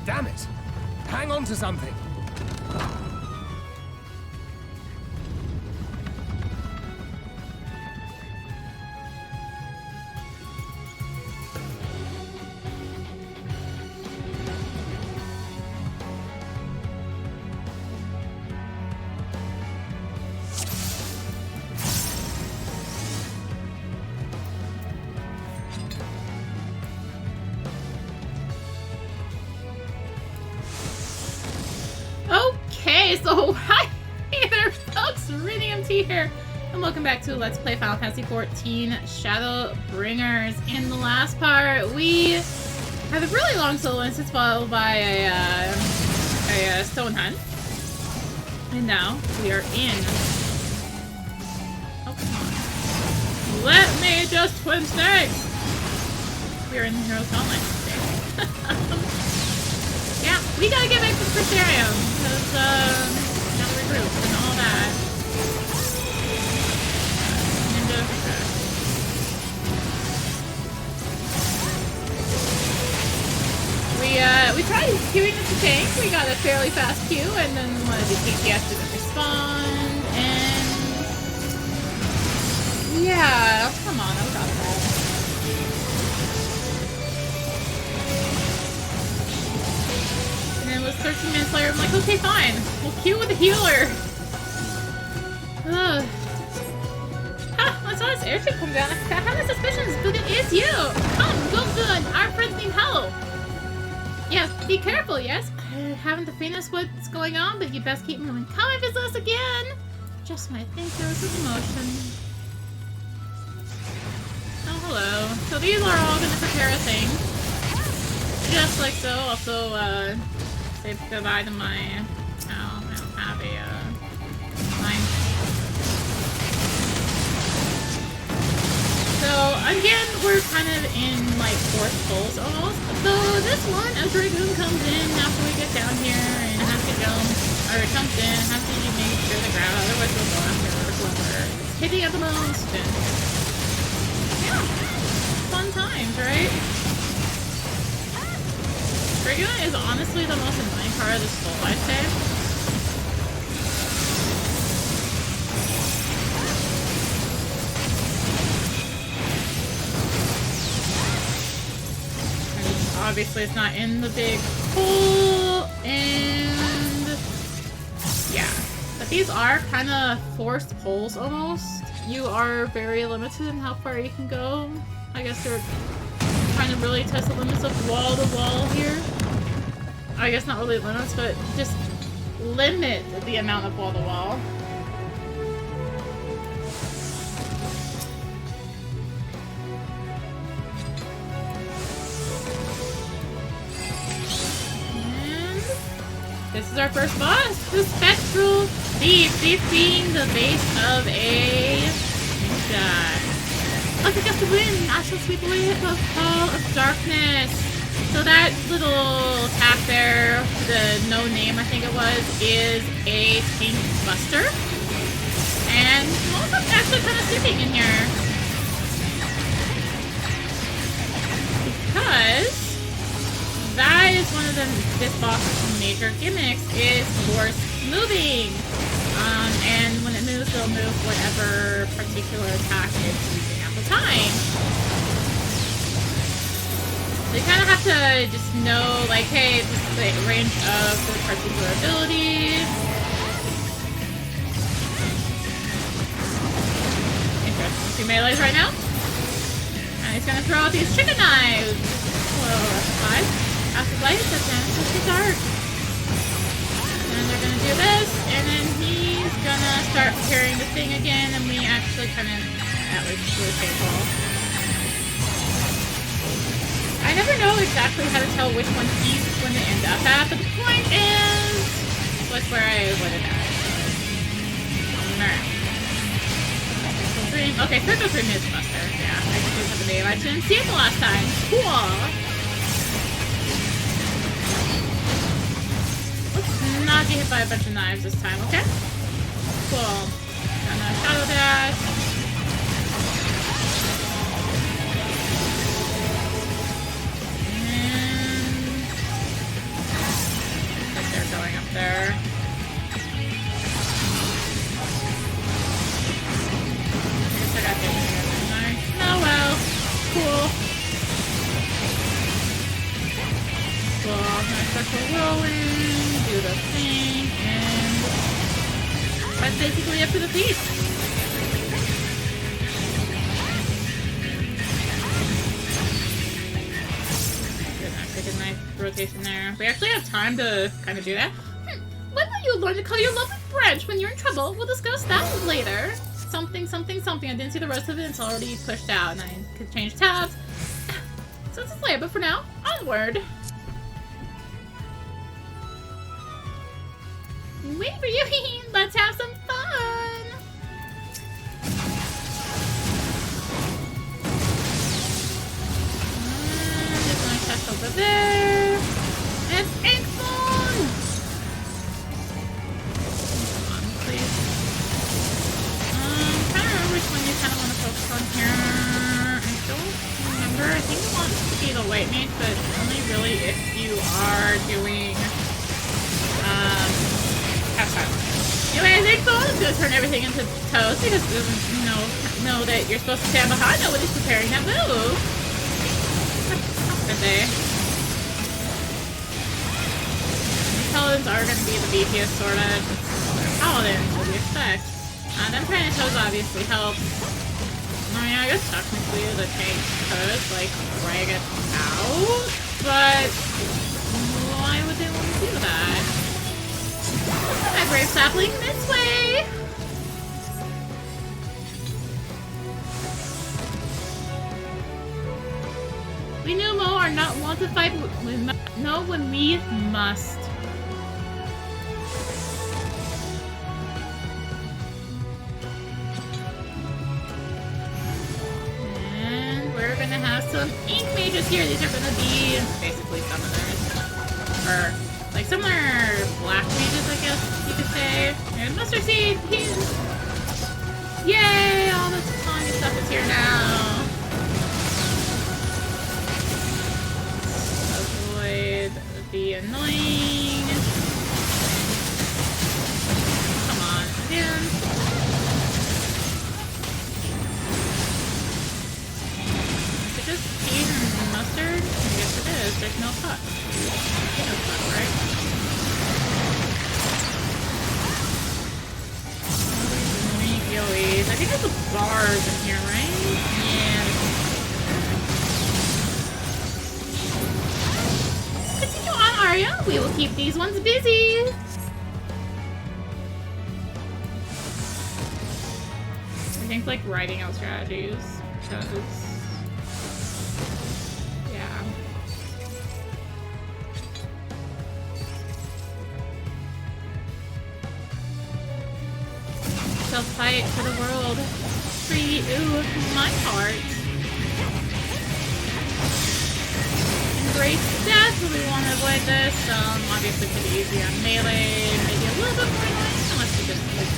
Damn it! Hang on to something! So hi there folks, rinimt here, and welcome back to Let's Play Final Fantasy XIV Shadowbringers. In the last part, we had a really long solo instance followed by a stone hunt, and now we are in. Oh come on! Let me just twin snakes. We are in the Hero's Gauntlet today. Yeah, we gotta get back to the Crystarium, because, gotta regroup and all that. Ninja refresh. We tried queuing as a tank, we got a fairly fast queue, and then one of the TTS didn't respond, and... yeah, come on, I got that. And it was 13 minutes later, I'm like, okay, fine. We'll queue with a healer. Ugh. Ha! I saw this airship come down. I had my suspicions, but it is you! Come, go good! Our friends need help! Yes, be careful, yes? I haven't the faintest what's going on, but you best keep moving. Come and visit us again! Just when I think there was a commotion. Oh, hello. So these are all gonna prepare a thing. Just like so. Also, say goodbye to my... oh, I don't have a, line. So, again, we're kind of in, like, forced pulls almost. So, this one, a Dragoon comes in after we get down here and has to jump, or comes in, has to make sure the ground, otherwise we'll go after whoever is hitting at the most, and... yeah, fun times, right? Dragoon is honestly the most annoying part of this full, I'd say. And obviously it's not in the big hole, and yeah. But these are kind of forced pulls almost. You are very limited in how far you can go. I guess they're trying to really test the limits of wall to wall here. I guess not really limits, but just limit the amount of wall to wall. And this is our first boss, the Spectral Thief. Thief being the base of a ninja. Like a gust of wind, I shall sweep away the fall of darkness. So that little attack there, the no name I think it was, is a pink buster. And most of them actually kind of sitting in here. Because that is one of this boss's major gimmicks is force moving. And when it moves, it'll move whatever particular attack it's using at the time. They kind of have to just know, like, hey, this is the range of this particular ability. Interesting. See melees right now? And he's gonna throw out these chicken knives. Whoa, that's fine. After light, that's the dark. And they're gonna do this, and then he's gonna start preparing the thing again, and we actually kind of, at least really painful. I never know exactly how to tell which one he's going to end up at, but the point is, what's where I would have at. Alright. Okay, Circle Dream is Buster. Yeah, I just didn't have the name. I didn't see it the last time. Cool! Let's not get hit by a bunch of knives this time, okay? Cool. Gonna Shadow Dash. there. I guess I got hit here, didn't I? Oh well. Cool. Well, I'm gonna start to roll in, do the thing, and that's basically it for the piece. Take a nice rotation there. We actually have time to kind of do that. When will you learn to call your lovely branch when you're in trouble? We'll discuss that later. Something, something, something. I didn't see the rest of it. It's already pushed out, and I could change tabs. So it's later, but for now, onward. Wait for you. Let's have some fun. Just gonna test over there. It's Inkbone! Come on, please. Kind of remember which one you kind of want to focus on here. I don't remember. I think you want to be the white mage, but only really if you are doing Anyway, I think Inkbone's gonna turn everything into toast because it doesn't know that you're supposed to stand behind nobody's preparing that move. Good day. These paladins are going to be the beefiest, sort of. Paladins, what do you expect? Them trying to toes obviously helps. I mean, I guess technically the tank could, like, drag it out, but why would they want to do that? Hi, brave sapling, this way! We Numo are not want to fight. We know when we must. And we're gonna have some ink mages here. These are gonna be basically summoners. Or, like, similar black mages, I guess you could say. And mustard seed! Yay! All this fun stuff is here now. Be annoying. Come on, again. Is it just peas and mustard? I guess it is. There's no cut. No cut, right? I think there's a bars in here, right? Yeah. Arya, we will keep these ones busy. I think like writing out strategies because yeah. So fight for the world. Free my heart. Death, so we want to avoid this. Obviously pretty easy on melee, maybe a little bit more annoying, unless you just do it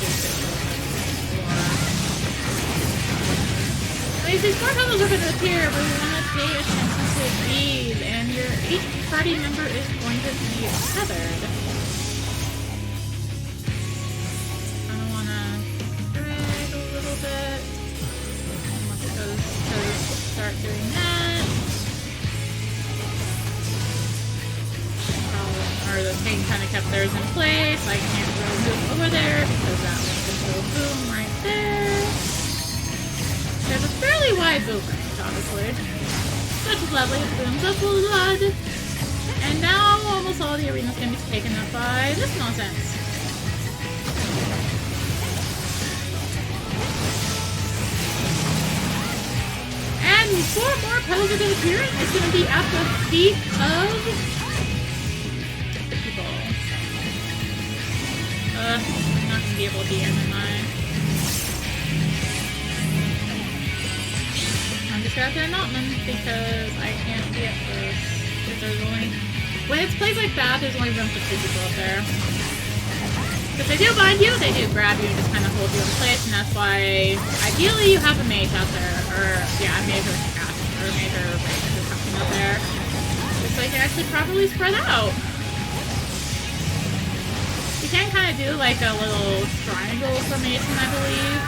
more. These more puzzles are going to appear, but we want to pay attention to these, and your each party member is going to be tethered. I don't want to drag a little bit. I want to start doing that. Or the thing kind of kept theirs in place. I can't really move over there because that one can go boom right there. There's a fairly wide boom range, honestly. Such lovely booms of blood. And now almost all the arena's gonna be taken up by this nonsense. And 4 more puzzles are gonna appear. It's gonna be at the feet of I'm not gonna be able to be in my. I'm just gonna have to not them because I can't be at first. Because there's only. When it's plays like that, there's only room for 2 people up there. If they do bind you, they do grab you and just kind of hold you in place, and that's why ideally you have a mage out there, or yeah, a mage or a cat, or a mage or a mage or something out there, just so you can actually properly spread out. can kind of do like a little triangle formation, I believe.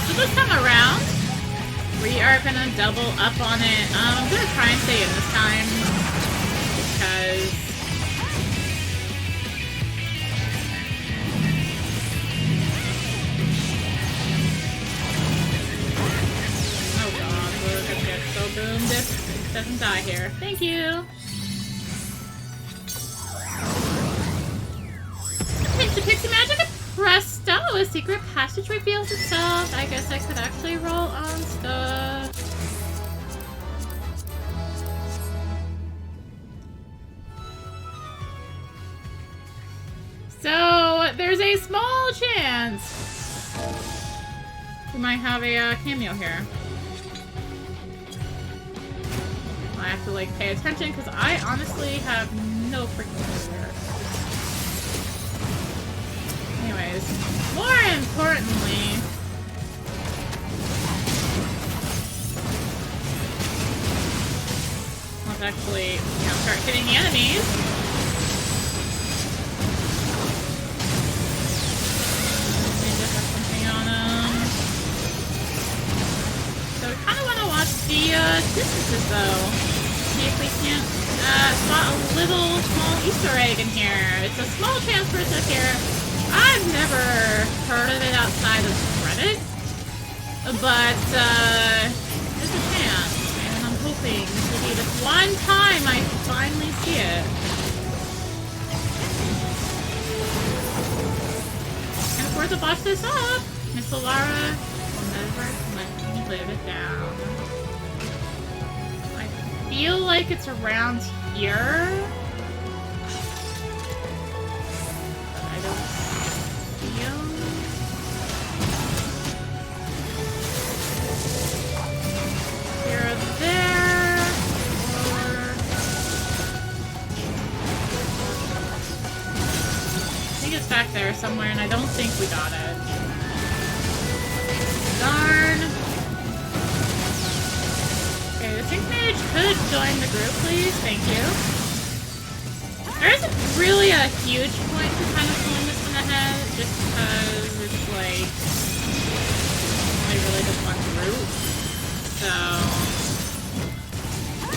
So this time around, we are gonna double up on it. I'm gonna try and stay in this time because oh god, we're gonna get so boomed if it doesn't die here. Thank you. Pinch Pixie Magic and presto! A secret passage reveals itself. I guess I could actually roll on stuff. So, there's a small chance we might have a cameo here. I have to, like, pay attention because I honestly have no freaking clue where. Anyways, more importantly, let's actually, you know, start hitting the enemies. Maybe just have something on them. So we kind of want to watch the distances, though. See if we can't spot a little small Easter egg in here. It's a small chance for us to appear. I've never heard of it outside of Reddit, but there's a chance, and I'm hoping this will be the one time I finally see it. And of course, I'll botch this up. Miss Alara will never let me live it down. I feel like it's around here. Back there somewhere, and I don't think we got it. Darn. Okay, the Sync Mage could join the group, please. Thank you. There isn't really a huge point to kind of pulling this one ahead, just because it's like only really just one group. So.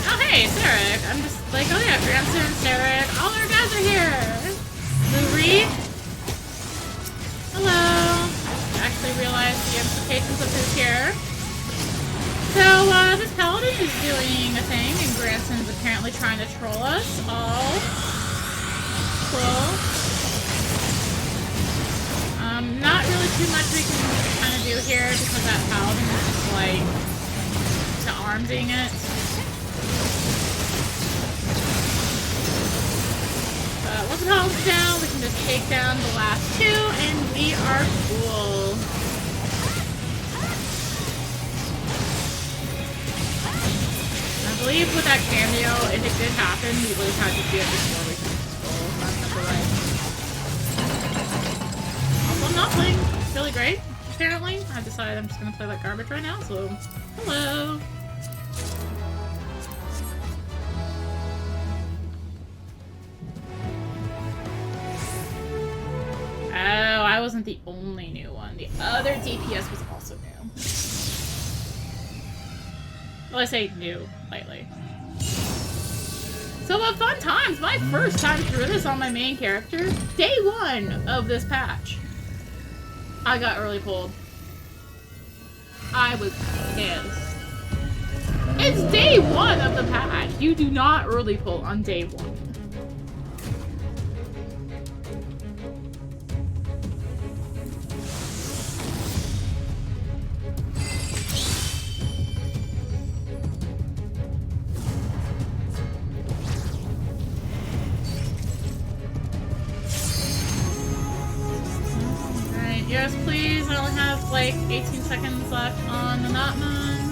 Oh hey, Sarek. I'm just like, oh yeah, Granson and Sarek. All our guys are here. Luri. Hello! I actually realized the implications of this here. So, this paladin is doing a thing, and Granson's apparently trying to troll us all. Cool. Not really too much we can kind of do here, because that paladin is just, like, to armsing it. Once the paladin's down, we can just take down the last two, and we are cool. I believe with that cameo, if it did happen, we would have had to do it before we could scroll, if I remember right. Also, I'm not playing really great, apparently. I decided I'm just going to play like garbage right now, so hello! Oh, I wasn't the only new one. The other DPS was also new. Well, I say new, lightly. So, fun times! My first time through this on my main character. Day 1 of this patch. I got early pulled. I was pissed. It's day 1 of the patch. You do not early pull on day 1. Yes, please. I only have like 18 seconds left on the Notman.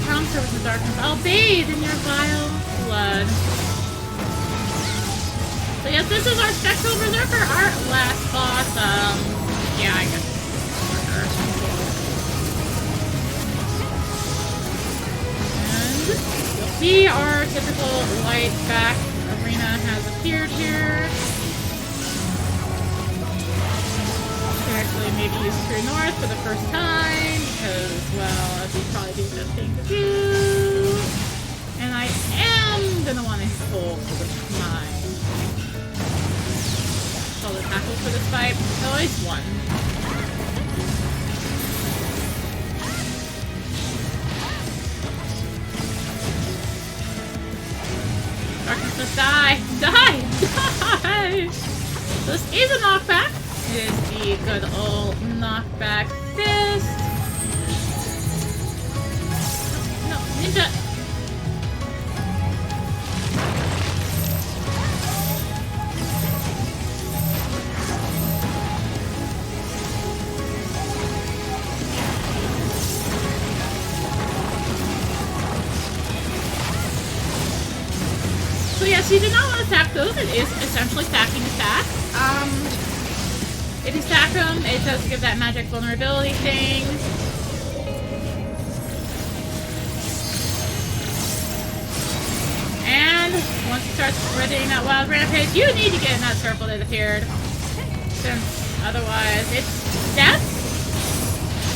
Crown service in darkness. I'll bathe in your vile blood. So yes, this is our Spectral Berserker, our last boss. Yeah, I guess. And you'll see our typical light back arena has appeared here. We actually maybe use True North for the first time because, well, that'd be probably the best thing to do. And I am gonna want to hold mine. All the tackles for this fight. Always one. Darkness, just die! Die! Die! This is a knockback. It is the good old knockback fist. No, ninja! So yes, you do not want to stack those. It is essentially stacking the stack. If you stack them, it does give that magic vulnerability thing. And once you start spreading that wild rampage, you need to get in that circle that appeared. Since otherwise it's death.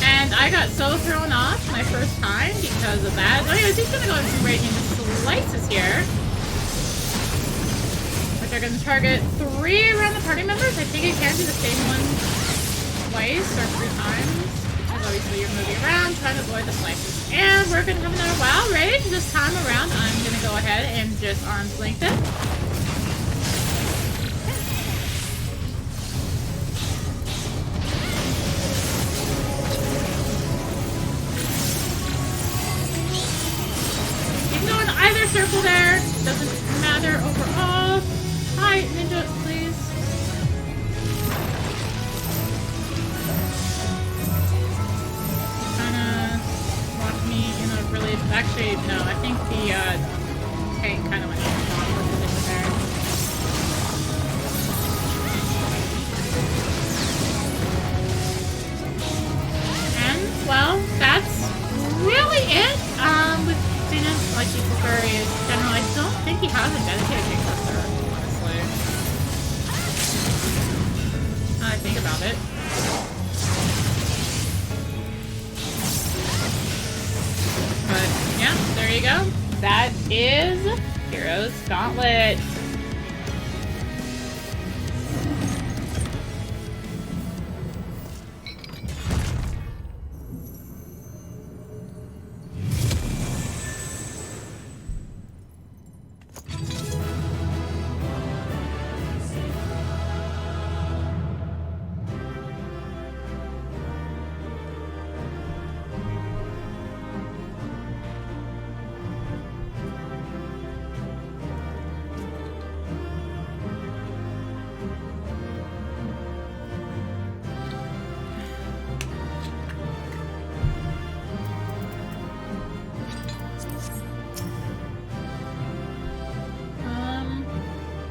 And I got so thrown off my first time because of that. So anyways, he's gonna go into some raging slices here. They're going to target 3 random party members. I think it can do the same one twice or 3 times. Because obviously you're moving around, trying to avoid the slices. And we're going to come in at a wild rage. This time around, I'm going to go ahead and just arm's length it. You can go in either circle there. Doesn't matter overall. Hi, ninja, please. Kinda locked me in a really... Actually, no, I think the tank kind of went in the wrong position there. And, well, that's really it. With Zenith, like Equal Furry in general, I don't think he has a dedicated kickbuster. I think about it. But yeah, there you go. That is Heroes Gauntlet.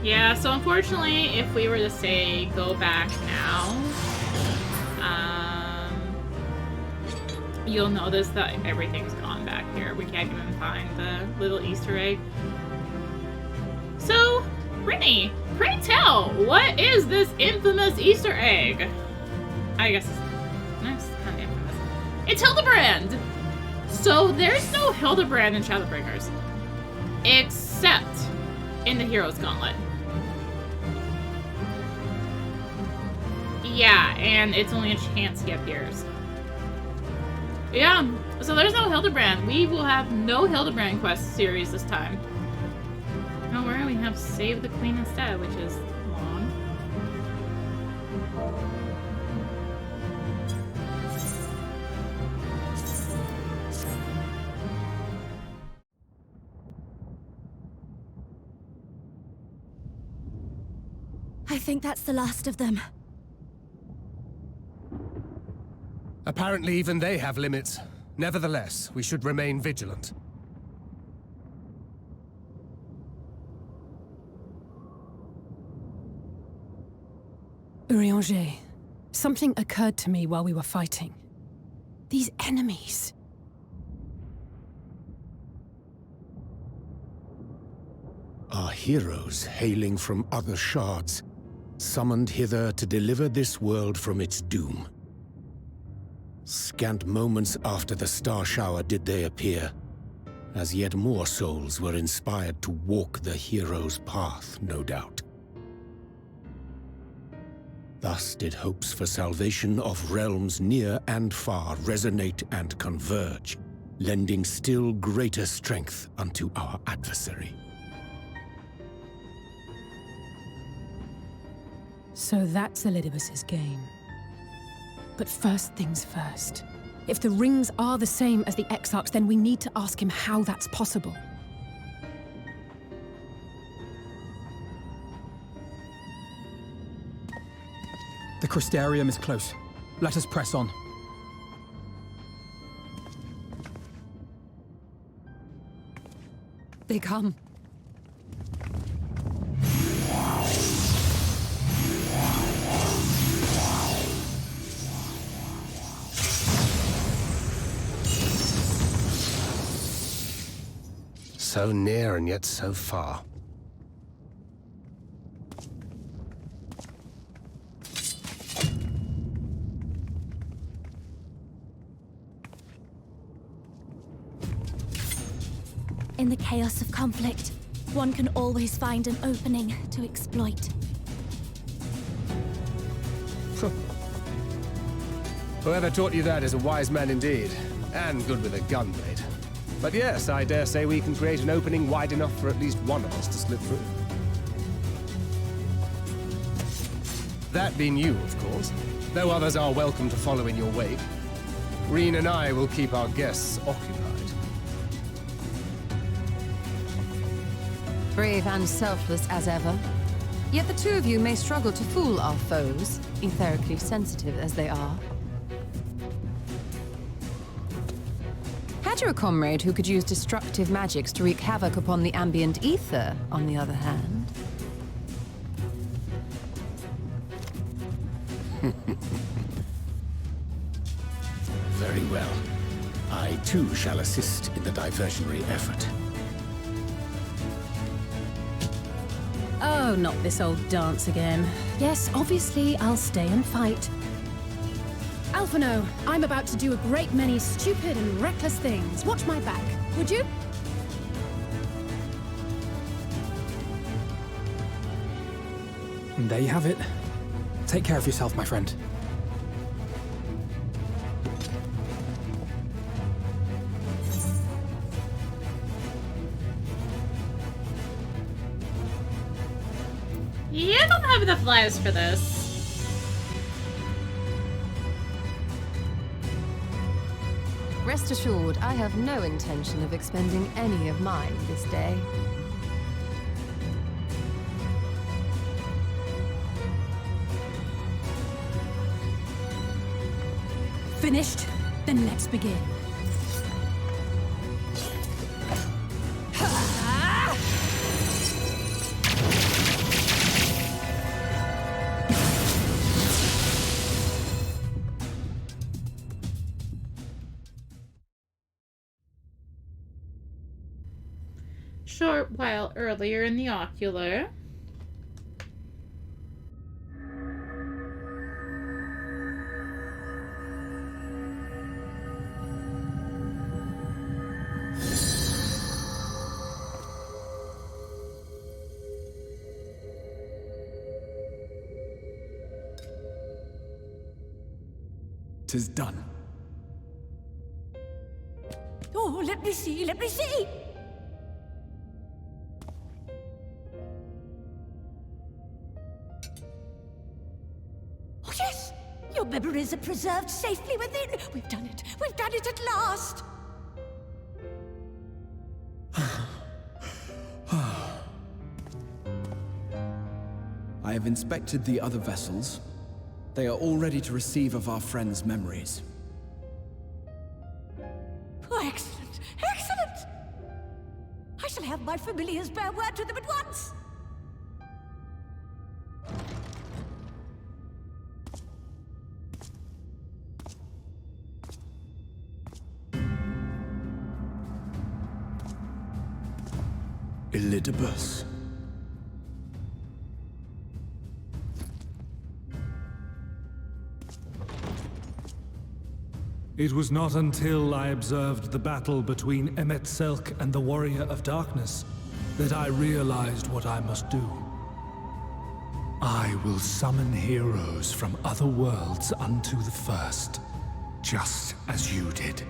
Yeah, so unfortunately, if we were to say go back now, you'll notice that everything's gone back here. We can't even find the little Easter egg. So, Brittany, pray tell, what is this infamous Easter egg? I guess it's kind of infamous. It's Hildebrand! So, there's no Hildebrand in Shadowbringers. Except in the Heroes Gauntlet. Yeah, and it's only a chance he appears. Yeah, so there's no Hildebrand. We will have no Hildebrand quest series this time. Don't worry, we have Save the Queen instead, which is long. I think that's the last of them. Apparently even they have limits. Nevertheless, we should remain vigilant. Urianger, something occurred to me while we were fighting. These enemies. heroes hailing from other shards, summoned hither to deliver this world from its doom. Scant moments after the star shower did they appear, as yet more souls were inspired to walk the hero's path, no doubt. Thus did hopes for salvation of realms near and far resonate and converge, lending still greater strength unto our adversary. So that's Elidibus's game. But first things first. If the rings are the same as the Exarchs, then we need to ask him how that's possible. The Crystarium is close. Let us press on. They come. So near and yet so far. In the chaos of conflict, one can always find an opening to exploit. Whoever taught you that is a wise man indeed, and good with a gun blade. But yes, I dare say we can create an opening wide enough for at least one of us to slip through. That being you, of course, though others are welcome to follow in your wake. Reen and I will keep our guests occupied. Brave and selfless as ever. Yet the two of you may struggle to fool our foes, etherically sensitive as they are. Had you a comrade who could use destructive magics to wreak havoc upon the ambient ether, on the other hand? Very well. I too shall assist in the diversionary effort. Oh, not this old dance again. Yes, obviously I'll stay and fight. Alphino, I'm about to do a great many stupid and reckless things. Watch my back, would you? And there you have it. Take care of yourself, my friend. Yeah, I don't have enough lives for this. Rest assured, I have no intention of expending any of mine this day. Finished? Then let's begin. Short while earlier in the ocular. Tis done. Oh, let me see, let me see! Oh, yes! Your memories are preserved safely within. We've done it at last! I have inspected the other vessels. They are all ready to receive of our friends' memories. Oh, excellent! Excellent! I shall have my familiars bear word to them at once! Elidibus, It was not until I observed the battle between Emet-Selch and the Warrior of Darkness that I realized what I must do. I will summon heroes from other worlds unto the first, just as you did.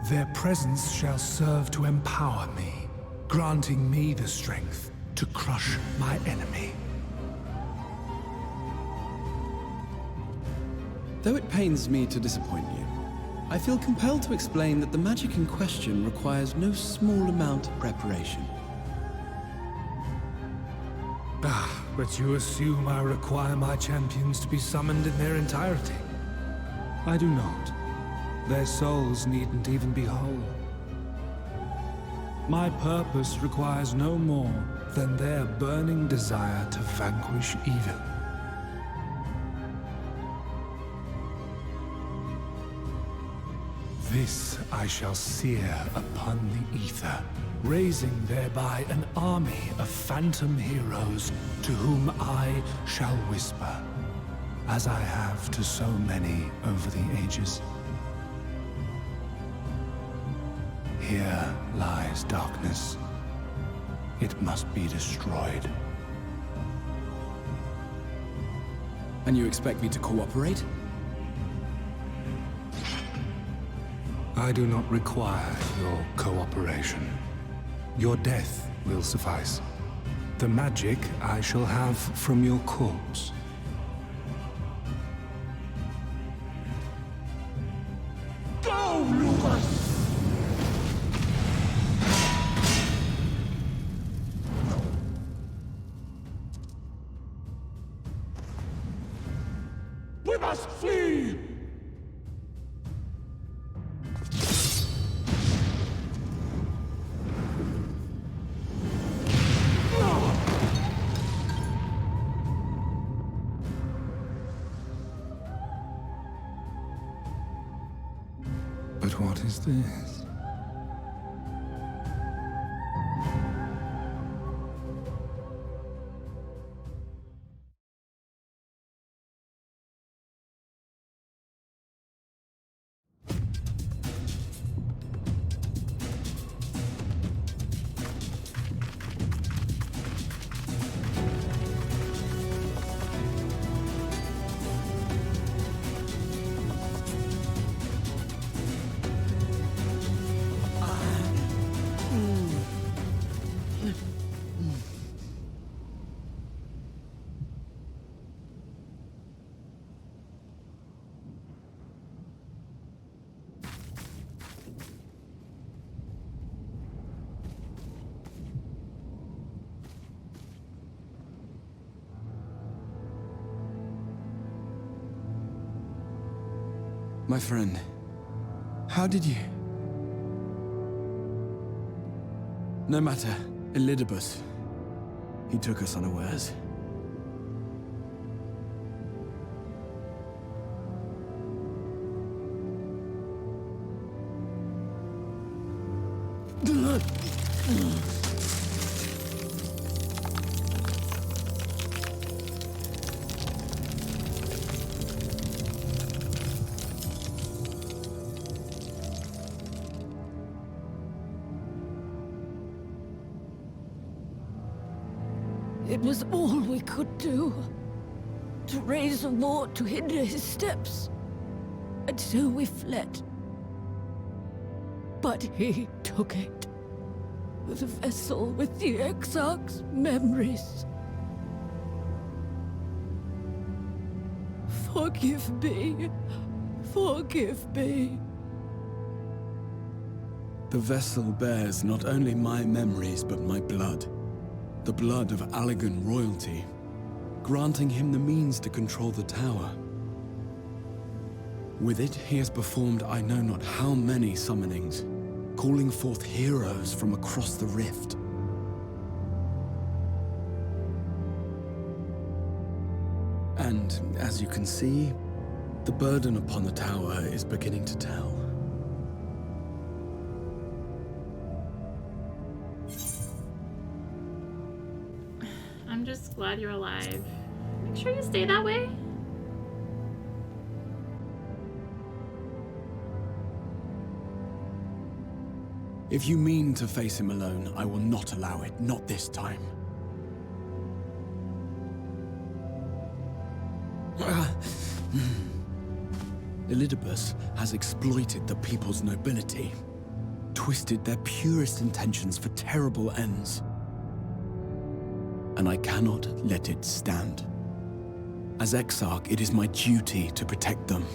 Their presence shall serve to empower me, granting me the strength to crush my enemy. Though it pains me to disappoint you, I feel compelled to explain that the magic in question requires no small amount of preparation. But you assume I require my champions to be summoned in their entirety. I do not. Their souls needn't even be whole. My purpose requires no more than their burning desire to vanquish evil. This I shall sear upon the ether, raising thereby an army of phantom heroes to whom I shall whisper, as I have to so many over the ages. Here lies darkness. It must be destroyed. And you expect me to cooperate? I do not require your cooperation. Your death will suffice. The magic I shall have from your corpse. Go, Lucas! We must flee! But what is this? My friend, how did you... No matter, Elidibus. He took us unawares. It was all we could do. To raise a war to hinder his steps. And so we fled. But he took it. The vessel with the Exarch's memories. Forgive me. Forgive me. The vessel bears not only my memories, but my blood. The blood of Allegan royalty, granting him the means to control the tower. With it, he has performed I know not how many summonings, calling forth heroes from across the rift. And, as you can see, the burden upon the tower is beginning to tell. I'm just glad you're alive. Make sure you stay that way. If you mean to face him alone, I will not allow it, not this time. Elidibus has exploited the people's nobility, twisted their purest intentions for terrible ends. And I cannot let it stand. As Exarch, it is my duty to protect them,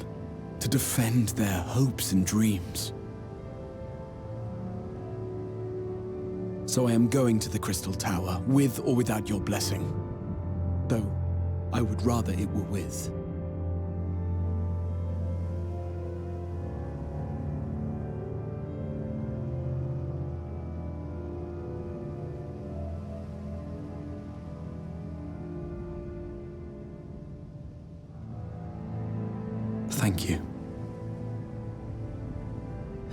to defend their hopes and dreams. So I am going to the Crystal Tower, with or without your blessing. Though, I would rather it were with. Thank you.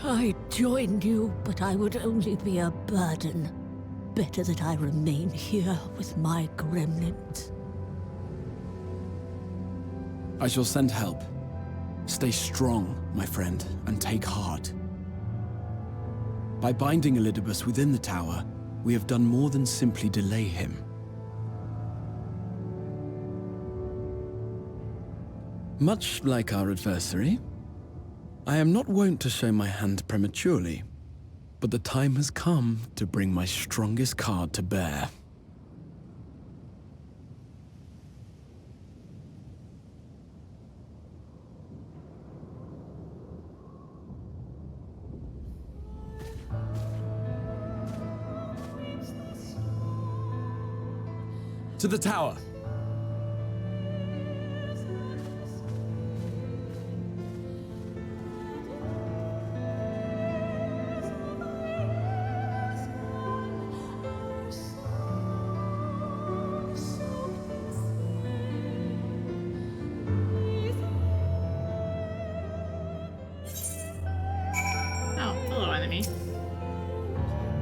I'd join you, but I would only be a burden. Better that I remain here with my gremlins. I shall send help. Stay strong, my friend, and take heart. By binding Elidibus within the tower, we have done more than simply delay him. Much like our adversary, I am not wont to show my hand prematurely, but the time has come to bring my strongest card to bear. To the tower!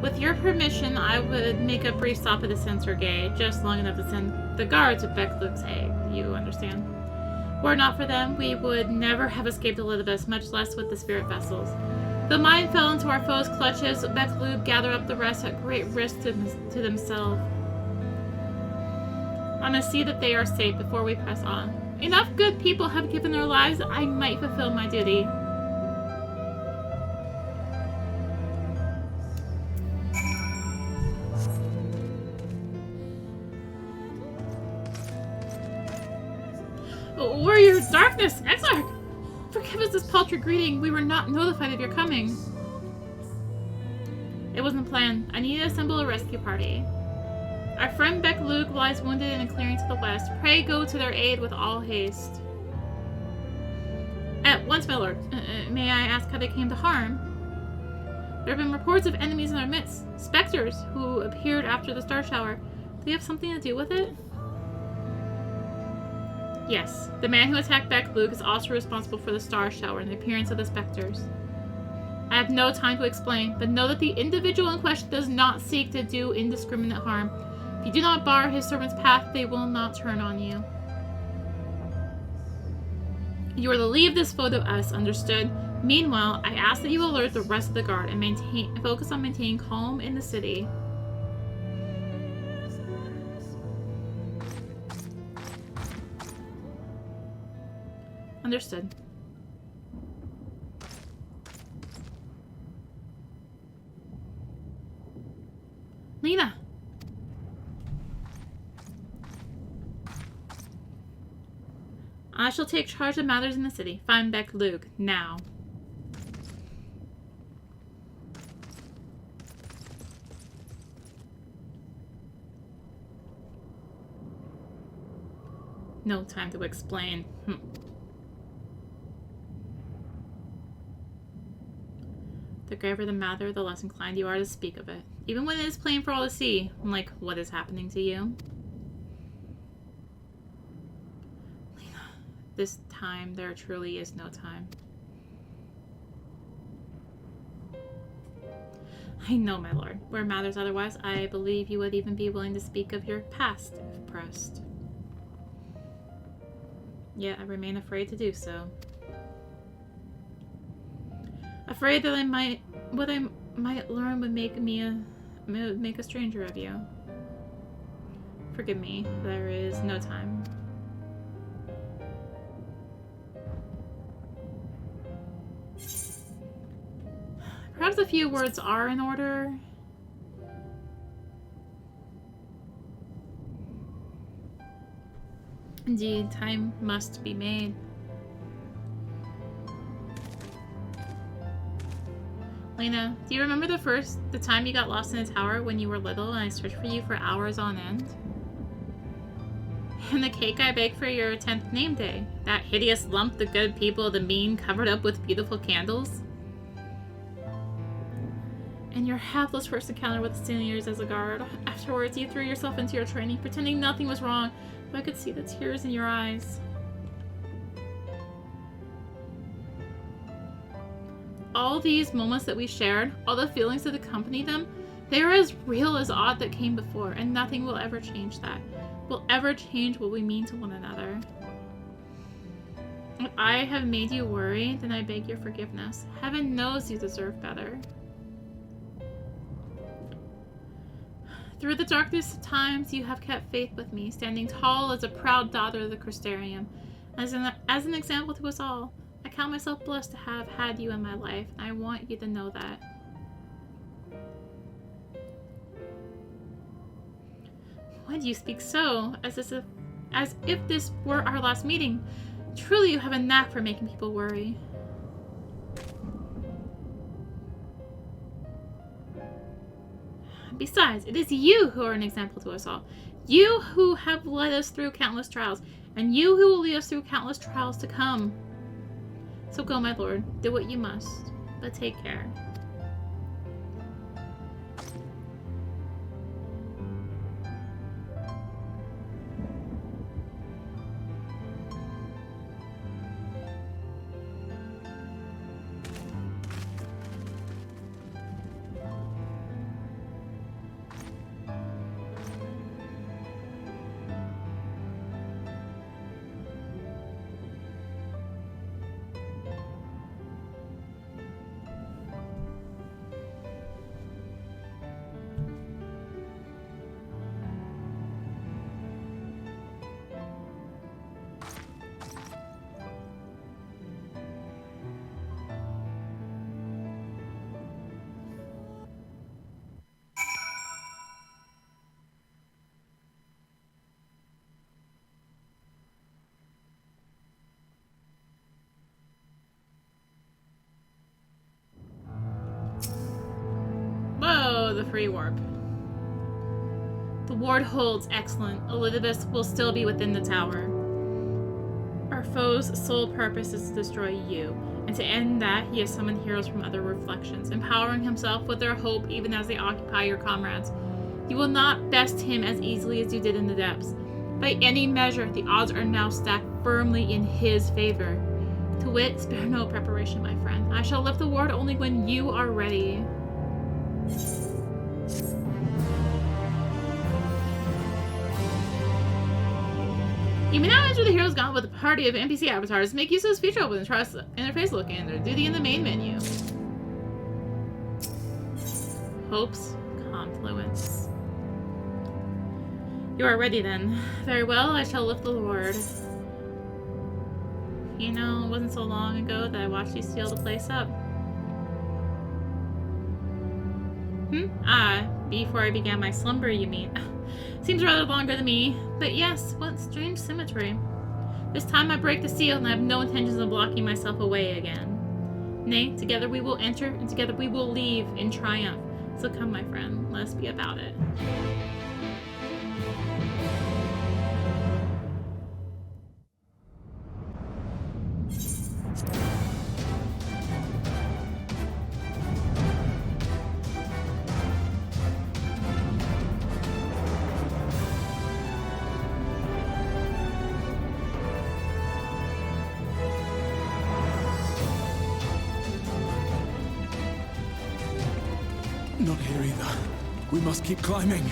With your permission, I would make a brief stop at the sensor gate, just long enough to send the guards with Beckluke's aid. You understand? Were it not for them, we would never have escaped Elidibus, much less with the spirit vessels. The mine fell into our foes' clutches. Beckluke gathered up the rest at great risk to themselves. I must see that they are safe before we press on. Enough good people have given their lives. I might fulfill my duty. Warrior Darkness! Exarch! Forgive us this paltry greeting. We were not notified of your coming. It wasn't planned. I need to assemble a rescue party. Our friend Beckluke lies wounded in a clearing to the west. Pray go to their aid with all haste. At once, my lord. May I ask how they came to harm? There have been reports of enemies in our midst. Specters who appeared after the star shower. Do they have something to do with it? Yes, the man who attacked Beckluke is also responsible for the star shower and the appearance of the specters. I have no time to explain, but know that the individual in question does not seek to do indiscriminate harm. If you do not bar his servant's path, they will not turn on you. You are to leave this foe to us, understood? Meanwhile, I ask that you alert the rest of the guard and focus on maintaining calm in the city. Understood. Lena! I shall take charge of matters in the city. Find Beckluke now. No time to explain. The graver the matter, the less inclined you are to speak of it. Even when it is plain for all to see. Like, what is happening to you? Lena, this time there truly is no time. I know, my lord. Where matters otherwise, I believe you would even be willing to speak of your past, if pressed. Yet I remain afraid to do so. Afraid that might learn would make a stranger of you. Forgive me, there is no time. Perhaps a few words are in order. Indeed, time must be made. Lena, do you remember the time you got lost in a tower when you were little and I searched for you for hours on end? And the cake I baked for your 10th name day? That hideous lump the good people, the mean, covered up with beautiful candles? And your hapless first encounter with the seniors as a guard. Afterwards, you threw yourself into your training, pretending nothing was wrong, but I could see the tears in your eyes. All these moments that we shared, all the feelings that accompanied them, they are as real as aught that came before, and nothing will ever change that. Will ever change what we mean to one another. If I have made you worry, then I beg your forgiveness. Heaven knows you deserve better. Through the darkest of times, you have kept faith with me, standing tall as a proud daughter of the Crystarium. As an example to us all, I count myself blessed to have had you in my life, and I want you to know that. Why do you speak so, as if this were our last meeting? Truly, you have a knack for making people worry. Besides, it is you who are an example to us all. You who have led us through countless trials, and you who will lead us through countless trials to come. So go, my lord, do what you must, but take care. The free warp. The ward holds excellent. Elizabeth will still be within the tower. Our foe's sole purpose is to destroy you, and to end that, he has summoned heroes from other reflections, empowering himself with their hope even as they occupy your comrades. You will not best him as easily as you did in the depths. By any measure, the odds are now stacked firmly in his favor. To wit, spare no preparation, my friend. I shall lift the ward only when you are ready. You may now enter the Hero's Gauntlet with a party of NPC avatars. Make use of this feature open and trust interface look in their duty in the main menu. Hope's Confluence. You are ready then. Very well, I shall lift the Lord. You know, it wasn't so long ago that I watched you steal the place up. Ah, before I began my slumber, you mean? Seems rather longer than me, but yes, what strange symmetry. This time I break the seal and I have no intentions of blocking myself away again. Nay, together we will enter and together we will leave in triumph. So come, my friend, let us be about it. Not here either. We must keep climbing.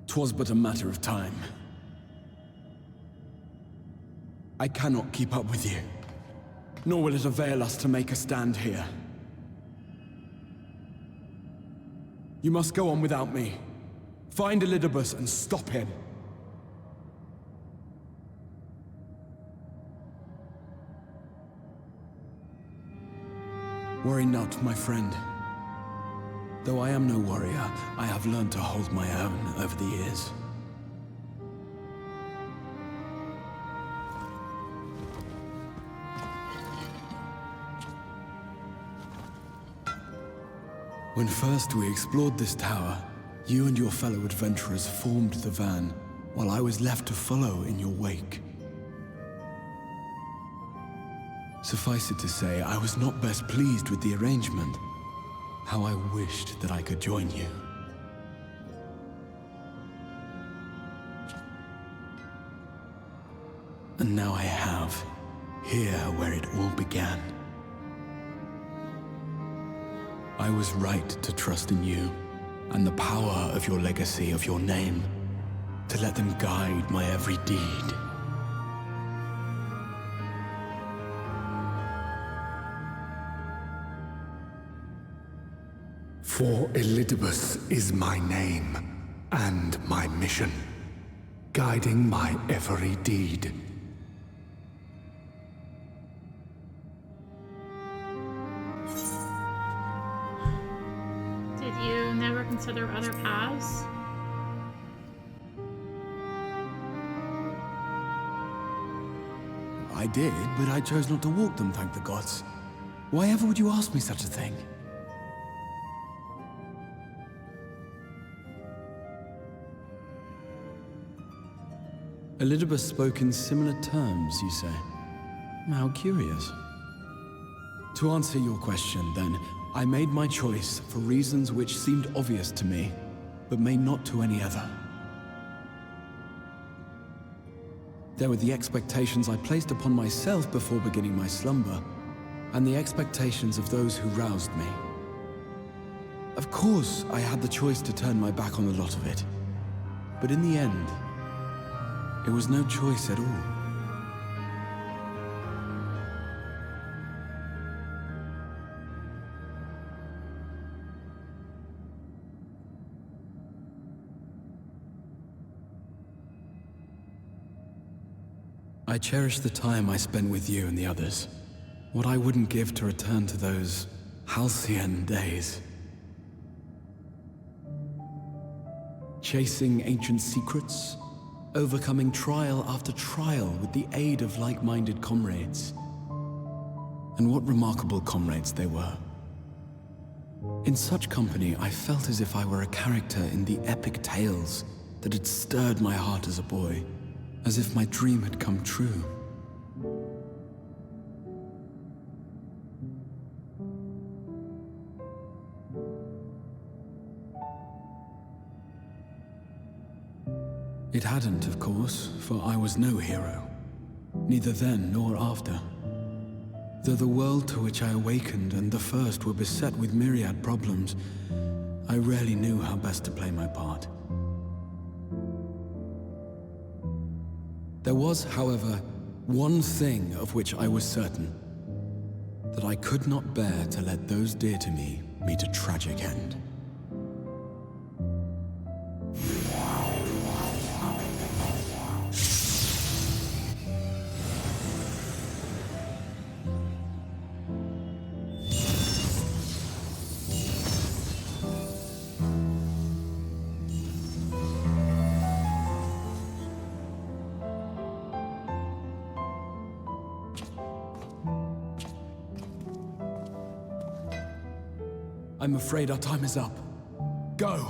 'Twas but a matter of time. I cannot keep up with you, nor will it avail us to make a stand here. You must go on without me. Find Elidibus and stop him. Worry not, my friend. Though I am no warrior, I have learned to hold my own over the years. When first we explored this tower, you and your fellow adventurers formed the van, while I was left to follow in your wake. Suffice it to say, I was not best pleased with the arrangement. How I wished that I could join you. And now I have, here where it all began. I was right to trust in you, and the power of your legacy, of your name, to let them guide my every deed. For Elidibus is my name, and my mission, guiding my every deed. Did you never consider other paths? I did, but I chose not to walk them, thank the gods. Why ever would you ask me such a thing? Elidibus spoke in similar terms, you say? How curious. To answer your question, then, I made my choice for reasons which seemed obvious to me, but may not to any other. There were the expectations I placed upon myself before beginning my slumber, and the expectations of those who roused me. Of course, I had the choice to turn my back on a lot of it, but in the end, it was no choice at all. I cherish the time I spent with you and the others. What I wouldn't give to return to those halcyon days. Chasing ancient secrets, overcoming trial after trial with the aid of like-minded comrades. And what remarkable comrades they were. In such company, I felt as if I were a character in the epic tales that had stirred my heart as a boy, as if my dream had come true. It hadn't, of course, for I was no hero, neither then nor after. Though the world to which I awakened and the first were beset with myriad problems, I rarely knew how best to play my part. There was, however, one thing of which I was certain, that I could not bear to let those dear to me meet a tragic end. I'm afraid our time is up. Go!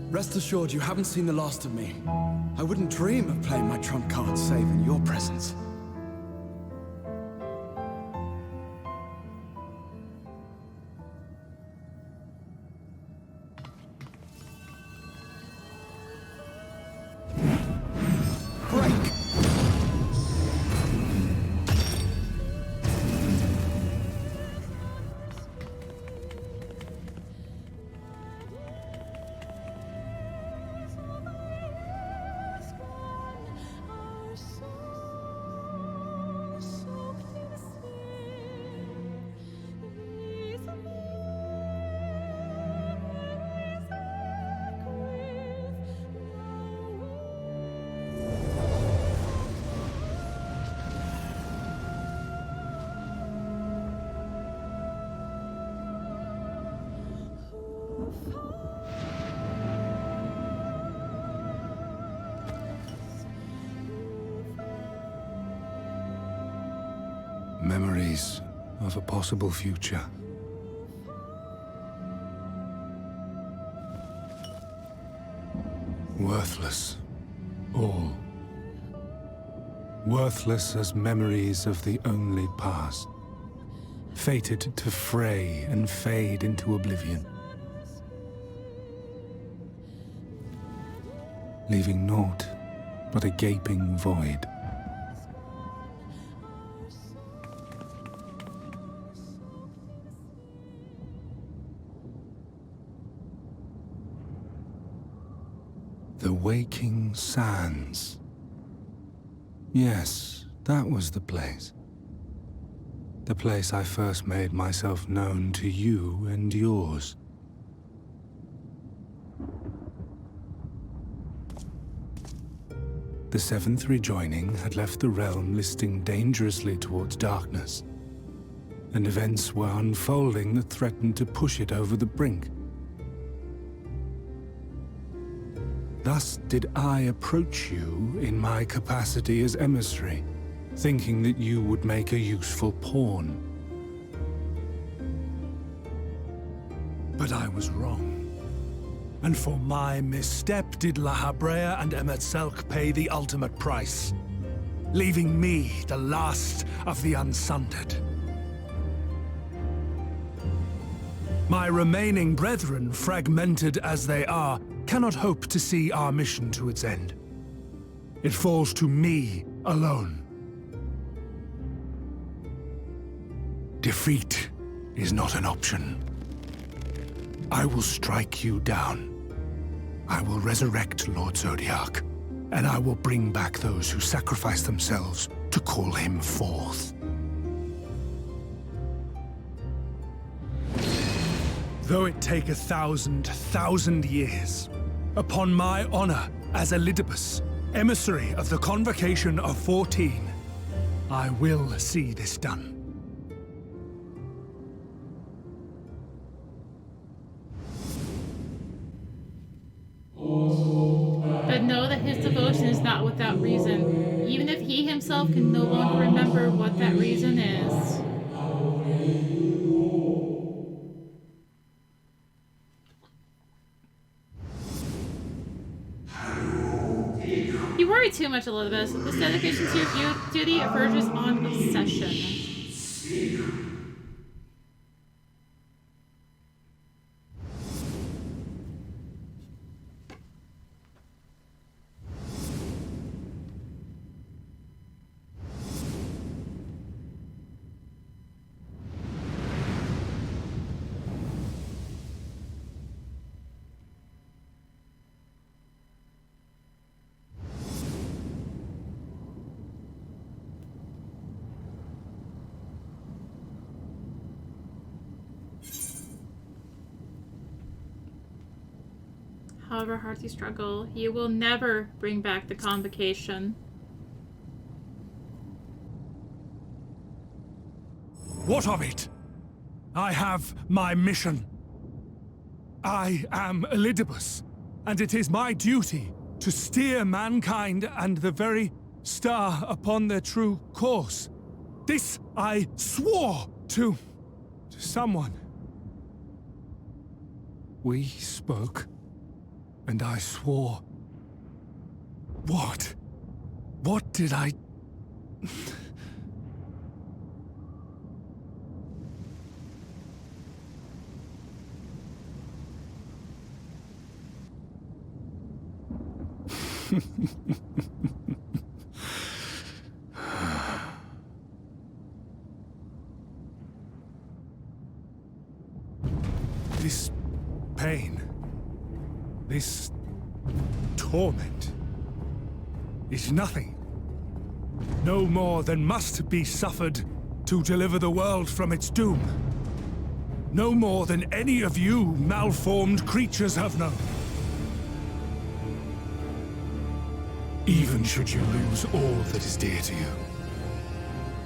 Rest assured, you haven't seen the last of me. I wouldn't dream of playing my trump card save in your presence. Memories of a possible future. Worthless. All. Worthless as memories of the only past. Fated to fray and fade into oblivion. Leaving naught but a gaping void. The Waking Sands. Yes, that was the place. The place I first made myself known to you and yours. The Seventh Rejoining had left the realm listing dangerously towards darkness, and events were unfolding that threatened to push it over the brink. Thus did I approach you in my capacity as emissary, thinking that you would make a useful pawn. But I was wrong. And for my misstep did La Habrea and Emet-Selch pay the ultimate price, leaving me the last of the Unsundered. My remaining brethren, fragmented as they are, cannot hope to see our mission to its end. It falls to me alone. Defeat is not an option. I will strike you down. I will resurrect Lord Zodiac, and I will bring back those who sacrifice themselves to call him forth. Though it take 1,000 years, upon my honor as Elidibus, emissary of the Convocation of 14, I will see this done. But know that his devotion is not without reason, even if he himself can no longer remember what that reason is. You worry too much, Elizabeth. This dedication to your duty verges on obsession. However hard you struggle, you will never bring back the Convocation. What of it? I have my mission. I am Elidibus, and it is my duty to steer mankind and the very star upon their true course. This I swore to someone. We spoke, and I swore. What? What did I... This pain, this torment, is nothing. No more than must be suffered to deliver the world from its doom. No more than any of you malformed creatures have known. Even should you lose all that is dear to you,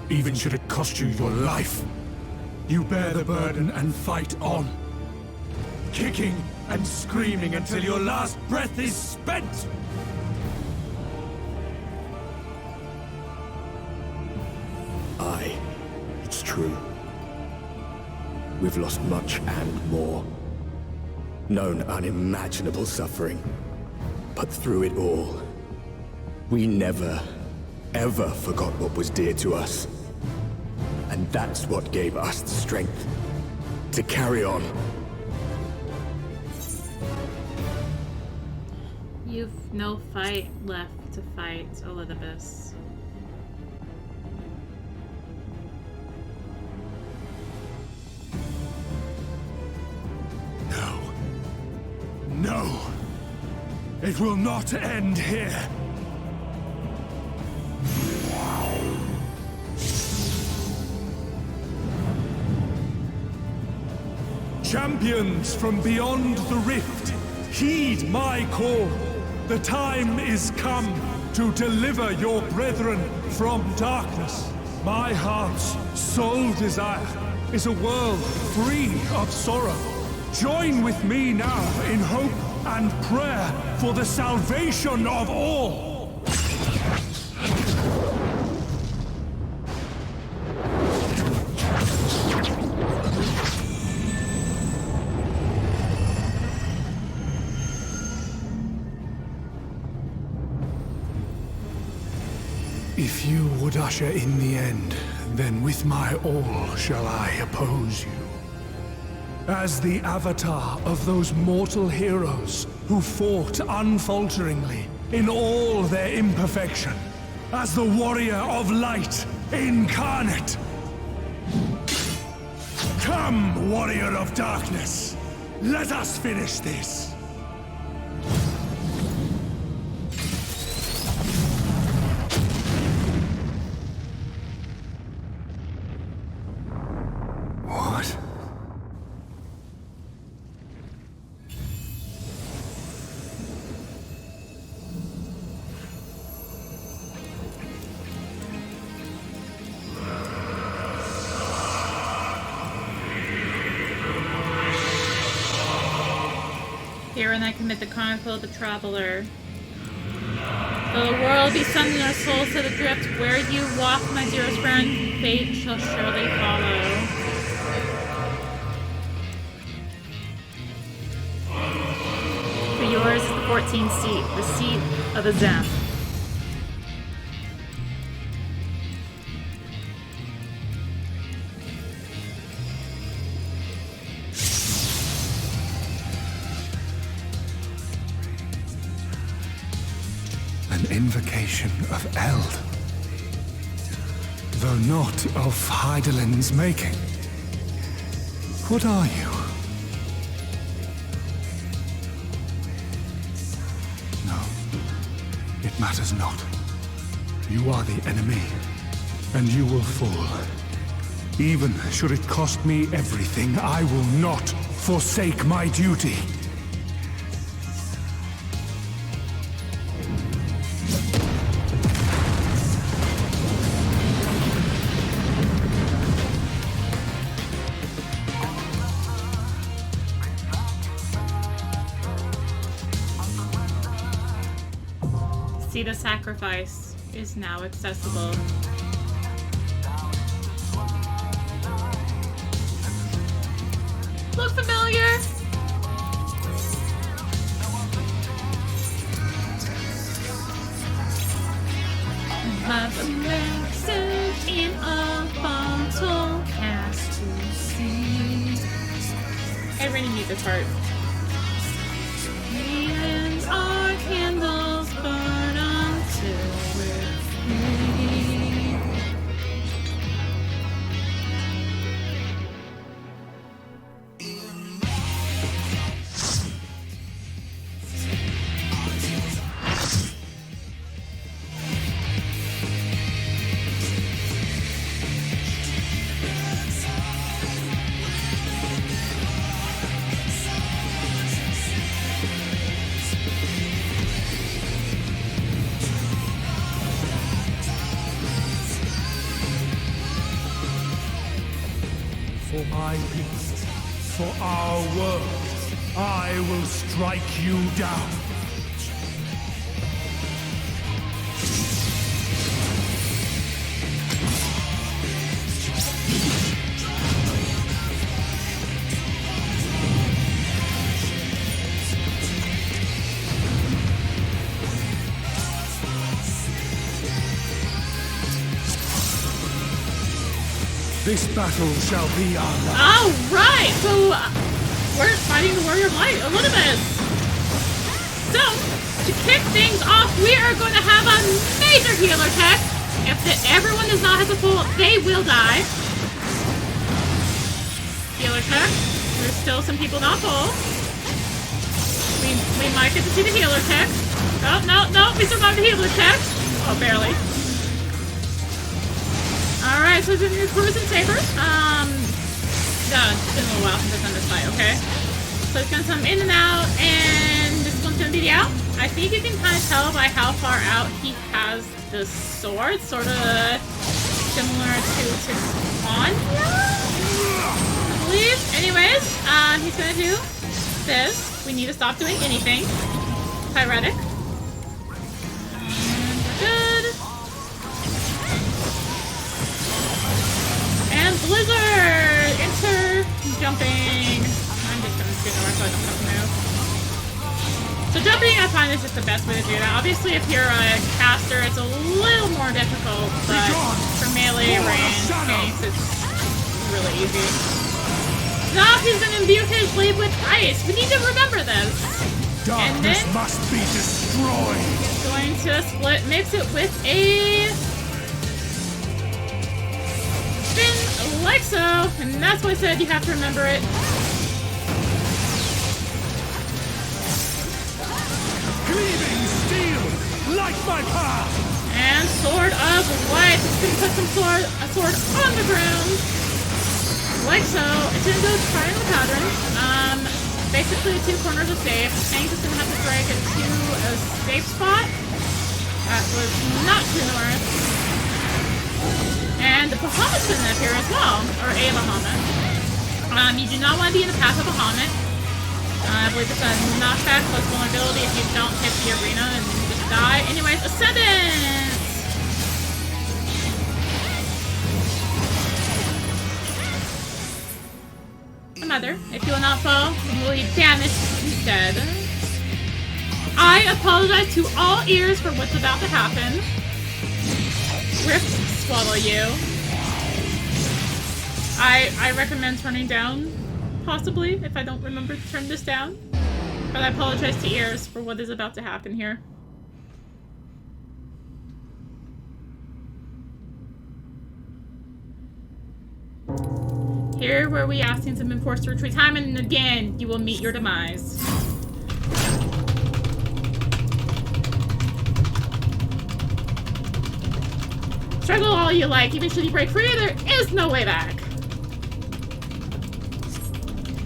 even should it cost you your life, you bear the burden and fight on. kicking and screaming until your last breath is spent! Aye, it's true. We've lost much and more. Known unimaginable suffering. But through it all, we never, ever forgot what was dear to us. And that's what gave us the strength to carry on. You've no fight left to fight, Elizabeth. No. No! It will not end here! Champions from beyond the rift, heed my call. The time is come to deliver your brethren from darkness. My heart's sole desire is a world free of sorrow. Join with me now in hope and prayer for the salvation of all. If you would usher in the end, then with my all shall I oppose you. As the avatar of those mortal heroes who fought unfalteringly in all their imperfection, as the warrior of light incarnate. Come, warrior of darkness, let us finish this. Herein I commit the chronicle of the traveler. Though the world be sending our souls to the drift, where you walk, my dearest friend, fate shall surely follow. For yours is the 14th seat, the seat of Azem. Invocation of Eld, though not of Hydaelyn's making. What are you? No, it matters not. You are the enemy, and you will fall. Even should it cost me everything, I will not forsake my duty. Seat of Sacrifice is now accessible. Look familiar! Have a message in a bottle cast to sea. I really need this part. And our candles burn until we're free. For my people, for our world, I will strike you down. This battle shall be our last. Alright, so we're fighting the Warrior of Light, Olympus. So, to kick things off, we are going to have a major healer tech. If everyone does not have the full, they will die. Healer tech. There's still some people not full. We might get to see the healer tech. Oh, no, we survived the healer tech. Oh, barely. Alright, so it's in your cruising sabers. It's been a little while since I've done this fight, okay? So it's gonna come in and out, and this one's gonna be the out. I think you can kind of tell by how far out he has the sword, sort of similar to Anya, I believe. Anyways, he's gonna do this. We need to stop doing anything. Pyretic. And we're good. And Blizzard! Enter jumping. I'm just gonna do north so I don't have to move. So jumping, I find, is just the best way to do that. Obviously, if you're a caster, it's a little more difficult, but for melee range tanks, it's really easy. Now he's gonna imbue his blade with ice. We need to remember this. And then must be destroyed. He's going to split, mix it with a spin like so, and that's why I said you have to remember it. Cleaving steel, like my path. And Sword of Light. It's gonna put a sword on the ground. Like so. It's gonna go triangle pattern. Basically two corners of safe. Tank is gonna have to strike into a safe spot. That was not too north. And the Bahamut's gonna appear as well. Or a Bahamut. You do not want to be in the path of Bahamut. I believe it's a knockback plus vulnerability if you don't hit the arena and just die. Anyways, Ascendant! Mother, if you will not fall, you will be damaged instead. I apologize to all ears for what's about to happen. Rift swallow you. I recommend turning down, possibly, if I don't remember to turn this down. But I apologize to ears for what is about to happen here. Here, where we Ascians have been forced to retreat time and again, you will meet your demise. Struggle all you like, even should you break free, there is no way back.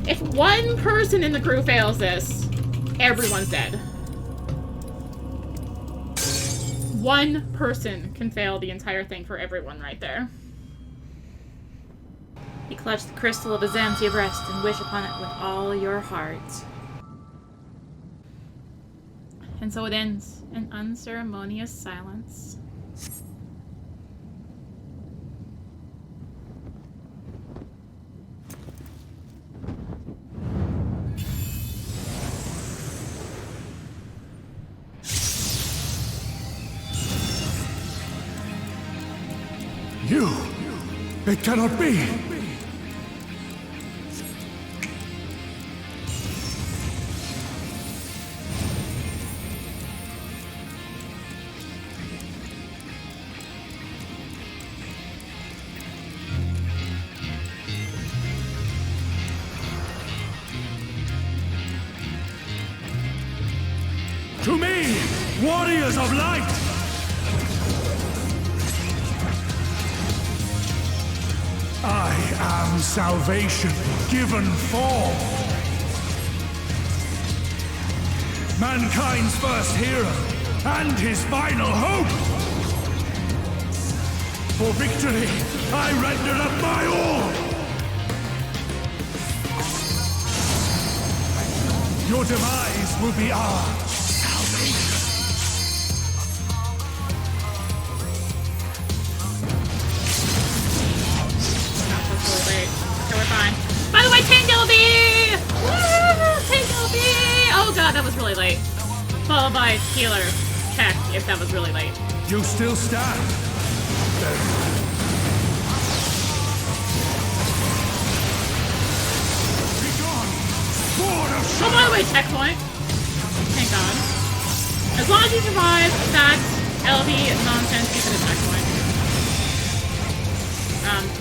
If one person in the crew fails this, everyone's dead. One person can fail the entire thing for everyone right there. You clutch the crystal of his empty breast and wish upon it with all your heart. And so it ends in unceremonious silence. It cannot be! To me, warriors of light! I am salvation given form. Mankind's first hero and his final hope. For victory, I render up my all. Your demise will be our salvation. That's really late. Okay, we're fine. By the way, Tango Bee! Woo! Tango Bee! Oh god, that was really late. Followed by healer. Check if that was really late. You still stand. Be gone! Sword of Oh, by the way, checkpoint. Thank god. As long as you survive that LB nonsense, you get a checkpoint.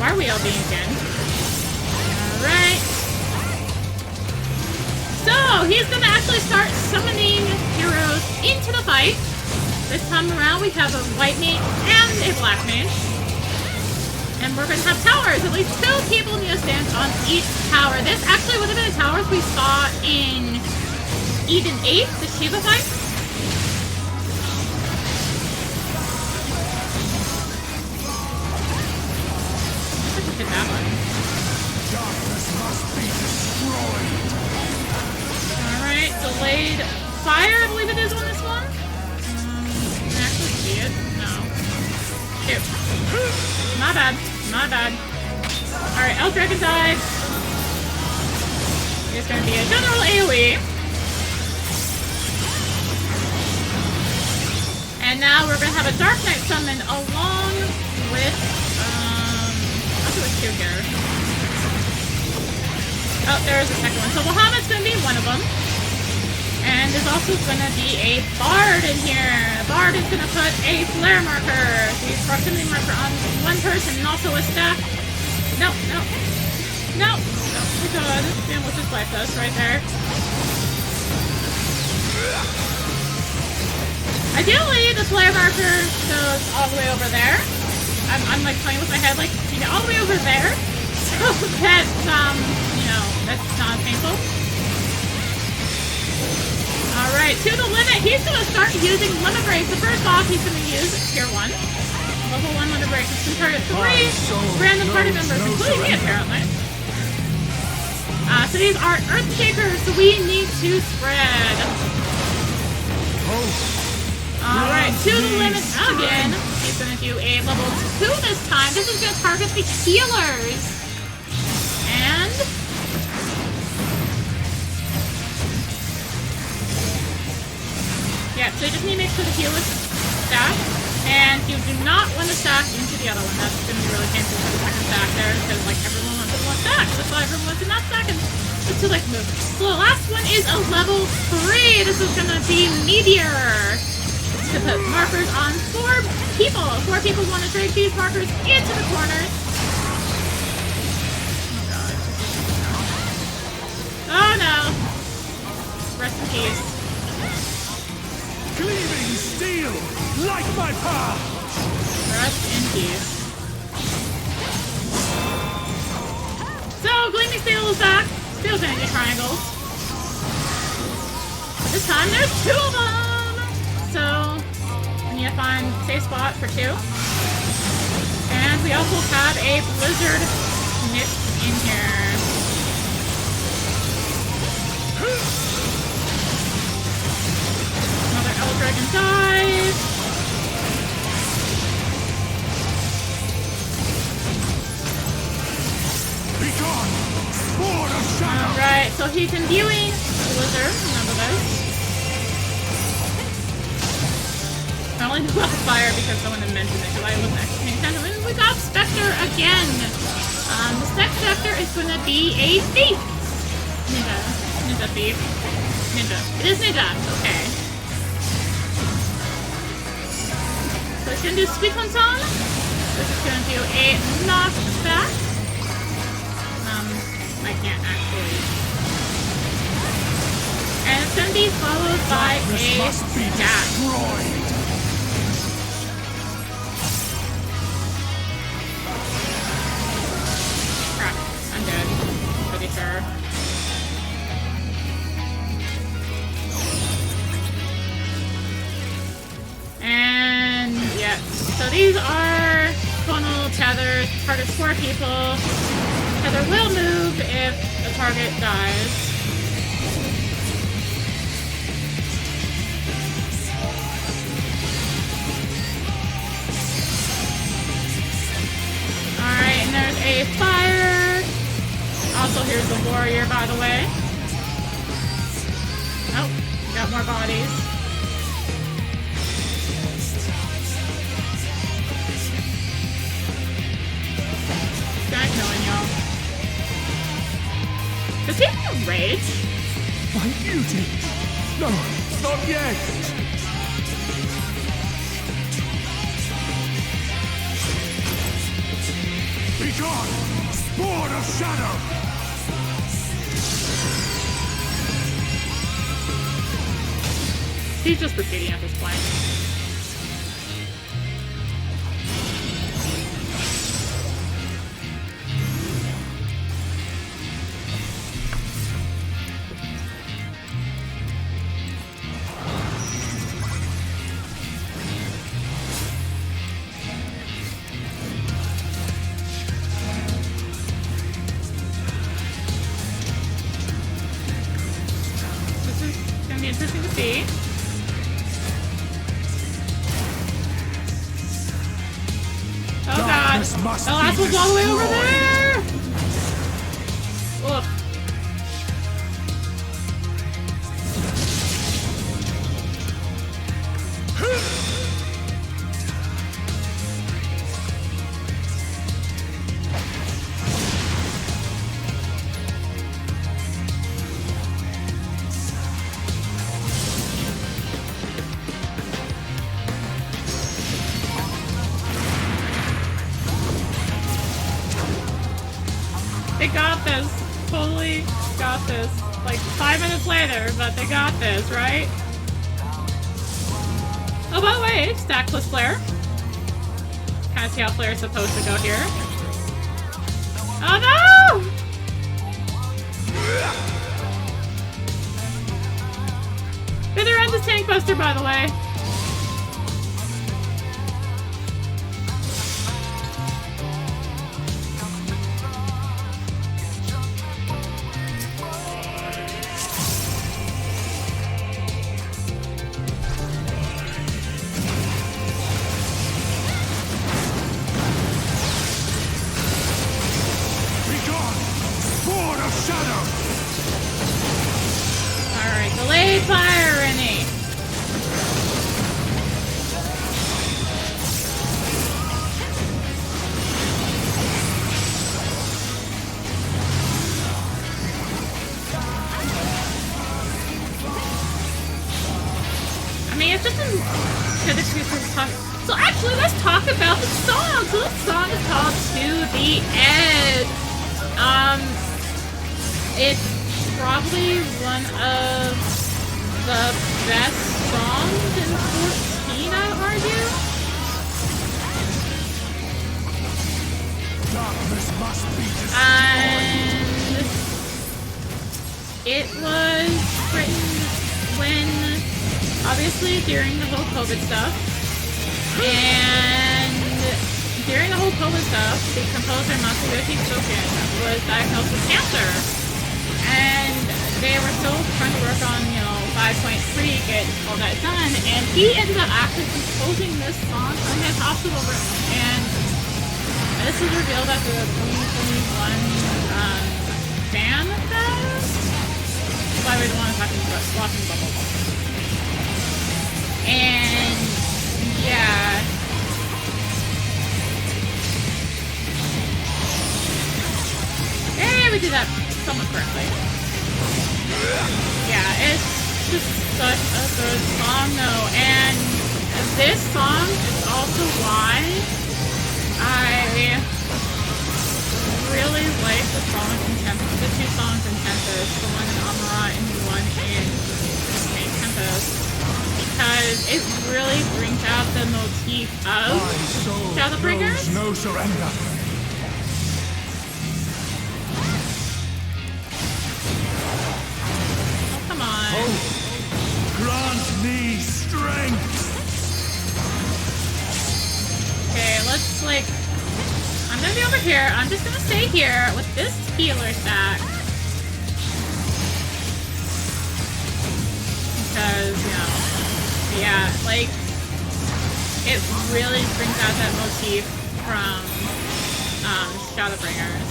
Why are we LBing again? Alright. So, he's gonna actually start summoning heroes into the fight. This time around, we have a white mage and a black mage. And we're gonna have towers. At least 2 people need to stand on each tower. This actually would have been the towers we saw in Eden 8, the Shiva fight. I can hit that one. darkness must be destroyed. Alright, delayed fire, I believe it is on this one. Can I actually see it? No. Shoot. My bad. My bad. Alright, Eldragon died. It's gonna be a general AoE. And now we're gonna have a Dark Knight summon along with, I'll do a 2 here. Oh, there's a second one. So Bahamut's gonna be one of them. And there's also gonna be a Bard in here. Bard is gonna put a flare marker, the proximity marker, on one person and also a staff. No, no. No! Oh my god. Damn, what just wiped us right there. Ideally, the flare marker goes all the way over there. I'm like playing with my head, like, you know, all the way over there. So that, you know, that's not painful. Alright, to the limit. He's gonna start using limit breaks. The first off, he's gonna use tier 1. Level 1 limit breaks. It's gonna target 3 random party members, including me, apparently. So these are Earth Shakers, so we need to spread. Alright, to the limit again. He's gonna do a level 2 this time. This is gonna target the healers. And yeah, so you just need to make sure the healers stack. And you do not want to stack into the other one. That's gonna be really painful for the second stack there, because like everyone wants to stack. That's why everyone wants to not stack and it's too late to move. So the last one is a level 3. This is gonna be Meteor. To put markers on 4 people. 4 people want to drag these markers into the corners. Oh no. Rest in peace. Gleaming steel, like my path. Rest in peace. So, Gleaming Steel is back. Steel Vanity Triangles. This time there's 2 of them. So, we need to find a safe spot for 2. And we also have a Blizzard mixed in here. Another Eldragon dies. Be gone! Sword of shadow! Alright, so he's imbuing Blizzard, remember this. I only knew about fire because someone had mentioned it, because I wasn't actually paying attention. And we got Spectre again! The next Spectre is going to be a thief! Ninja. Ninja thief. Ninja. It is ninja! Okay. So it's going to do Sweet Conson. This is going to do a knockback. I can't actually. And it's going to be followed by a staff. Crap, I'm dead. Pretty sure. And yeah, so these are funnel tethers, targets 4 people. Tether will move if the target dies. warrior, by the way. Oh, got more bodies. This guy killing y'all. Does he have rage? My beauty! No, not yet! Be gone! Spawn of shadow! He's just repeating at this point. This is gonna be interesting to see. Oh god! The last one's all the way over there! Ugh. They got this. Totally got this. Like 5 minutes later, but they got this, right? Oh, by the way, stackless flare. Kind of see how flare's supposed to go here. Oh no! Bitter end is tank buster, by the way. Alright, delayed fire, Rennie. I mean, it's just an talk. So actually, let's talk about the song. So this song is called To the Edge. It's probably one of the best songs in 14, I would argue. Darkness must be And it was written when, obviously, during the whole COVID stuff. And during the whole COVID stuff, the composer Masayoshi Soken was diagnosed with cancer. And they were still trying to work on, 5.3, get all that done. And he ended up actually composing this song from his hospital room. And this was revealed at the 2021 fan fest. That's why we don't want to talk about walking bubble. And yeah. Hey, we did that somewhat correctly. Yeah, it's just such a good song though, and this song is also why I really like the songs in Tempest, the two songs in Tempest, the one in Amara and the one in Tempest, because it really brings out the motif of Shadowbringers. No surrender. Grant me strength! Okay, let's I'm gonna be over here. I'm just gonna stay here with this healer stack. Because, yeah, it really brings out that motif from Shadowbringers.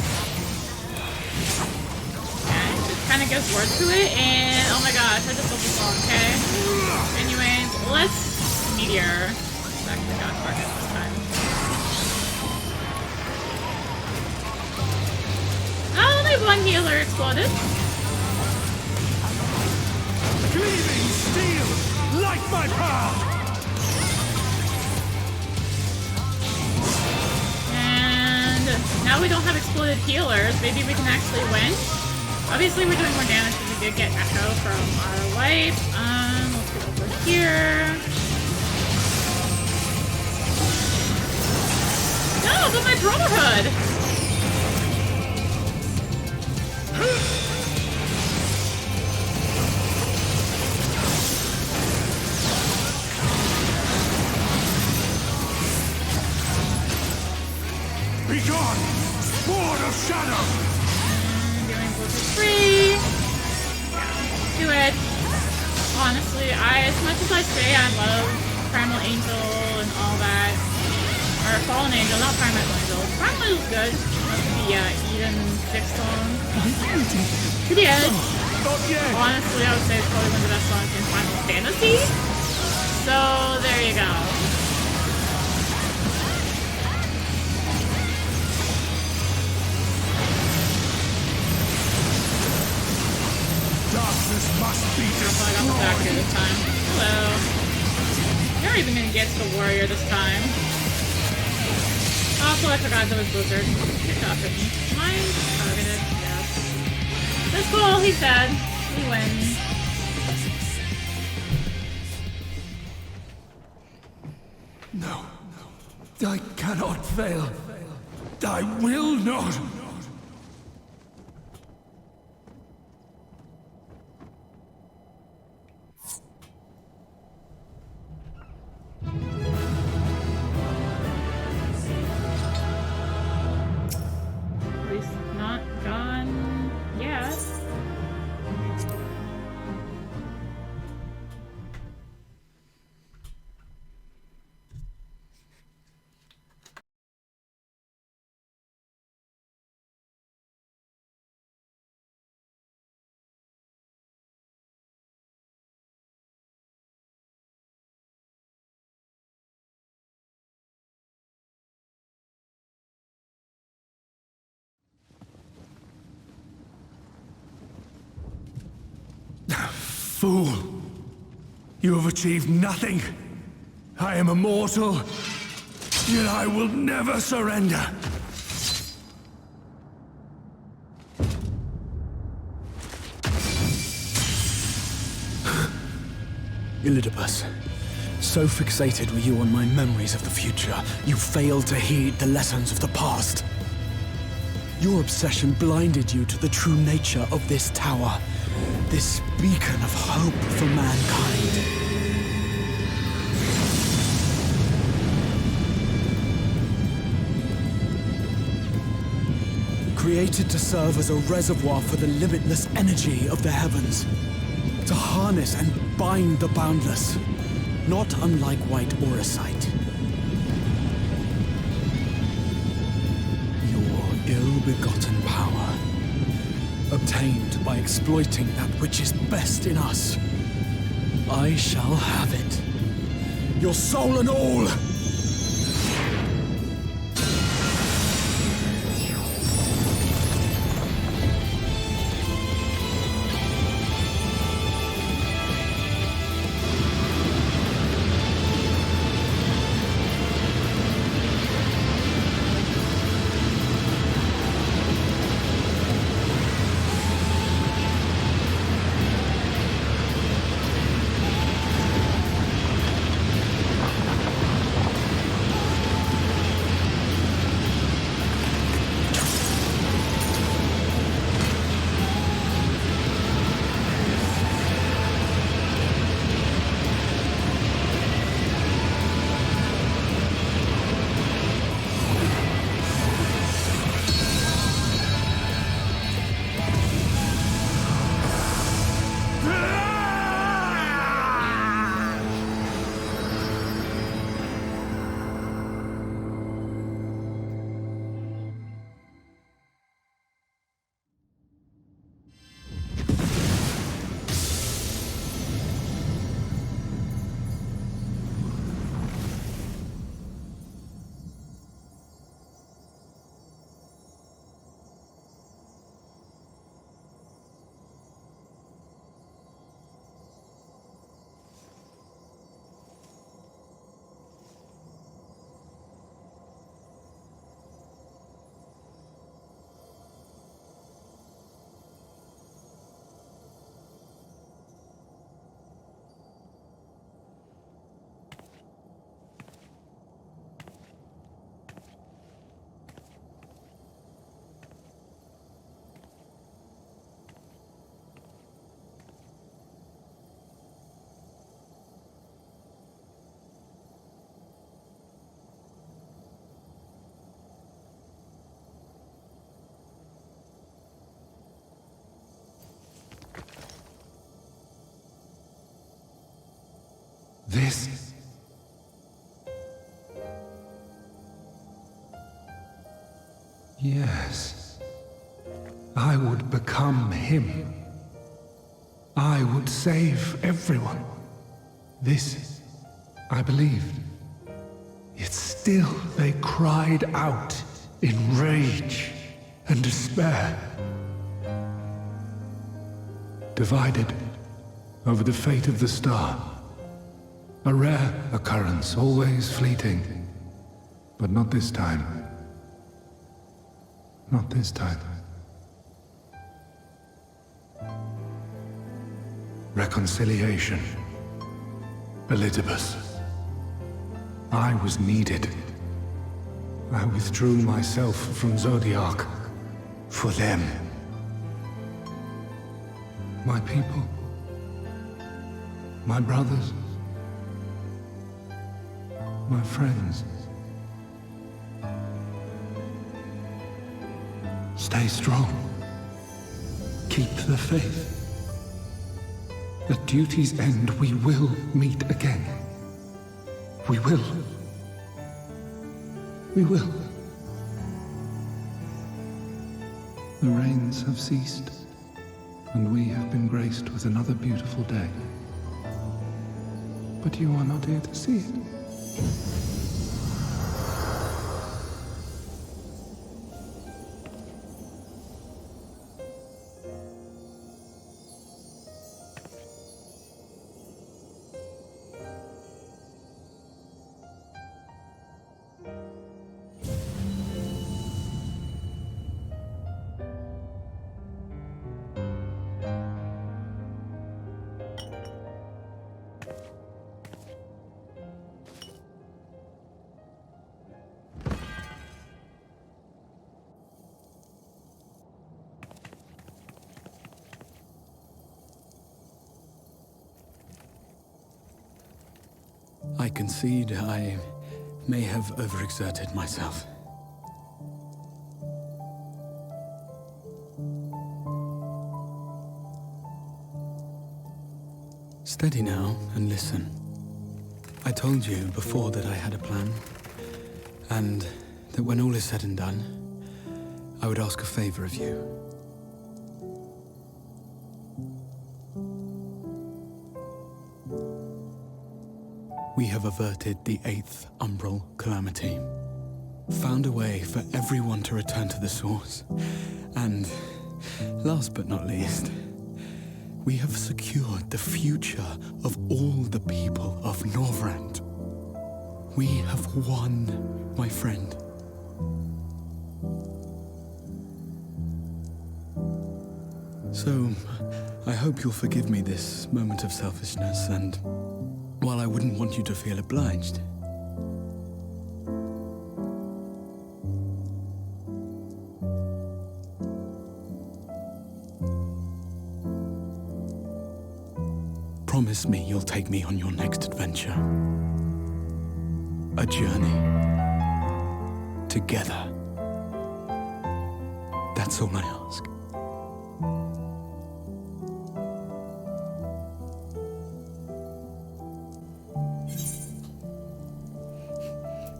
And kind of gives word to it, and oh my gosh, I just love the song, okay? Anyways, let's meteor. Back to the god target this time. Only one healer exploded. Gleaming steel, light my path! And now we don't have exploded healers. Maybe we can actually win. Obviously, we're doing more damage because we did get Echo from our wife. Let's go over here. No, but my Brotherhood! Be gone! Sword of Shadow! Doing free. Do it. Honestly, as much as I say I love Primal Angel and all that, or Fallen Angel, not Primal Angel. Primal Angel's good. The Eden 6 song. To the edge. Honestly, I would say it's probably one of the best songs in Final Fantasy. So there you go. Darkness must be I got the back here this time. Hello. You're even gonna get to the warrior this time. Also, I forgot there was Blizzard. Good job, Brittany. Mine targeted, yes. That's cool, he said. He wins. No. I cannot fail. I will not. At least not gone yet. Fool! You have achieved nothing. I am immortal, yet I will never surrender. Elidibus, so fixated were you on my memories of the future, you failed to heed the lessons of the past. Your obsession blinded you to the true nature of this tower, this beacon of hope for mankind. Created to serve as a reservoir for the limitless energy of the heavens. To harness and bind the boundless, not unlike white auracite. Your ill-begotten power, obtained by exploiting that which is best in us. I shall have it. Your soul and all! This. Yes. I would become him. I would save everyone. This, I believed. Yet still they cried out in rage and despair. Divided over the fate of the star. A rare occurrence, always fleeting. But not this time. Not this time. Reconciliation. Elidibus. I was needed. I withdrew myself from Zodiac. For them. My people. My brothers. My friends. Stay strong. Keep the faith. At duty's end, we will meet again. We will. We will. The rains have ceased, and we have been graced with another beautiful day. But you are not here to see it. I concede I may have overexerted myself. Steady now and listen. I told you before that I had a plan, and that when all is said and done, I would ask a favor of you. We have averted the 8th Umbral Calamity. Found a way for everyone to return to the source. And, last but not least, we have secured the future of all the people of Norvrand. We have won, my friend. So, I hope you'll forgive me this moment of selfishness, and while I wouldn't want you to feel obliged, promise me you'll take me on your next adventure. A journey. Together. That's all I ask.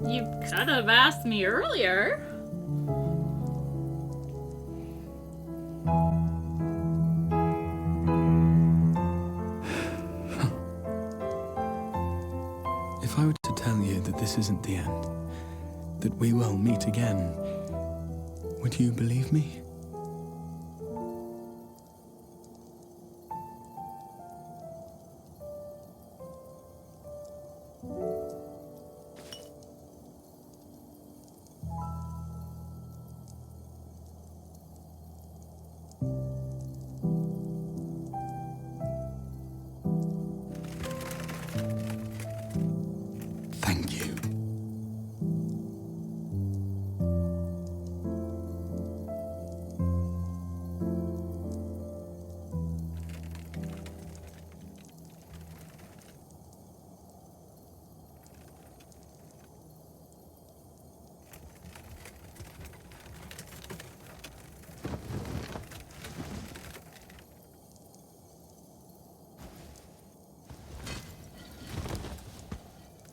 You could have asked me earlier. If I were to tell you that this isn't the end, that we will meet again, would you believe me? Thank you.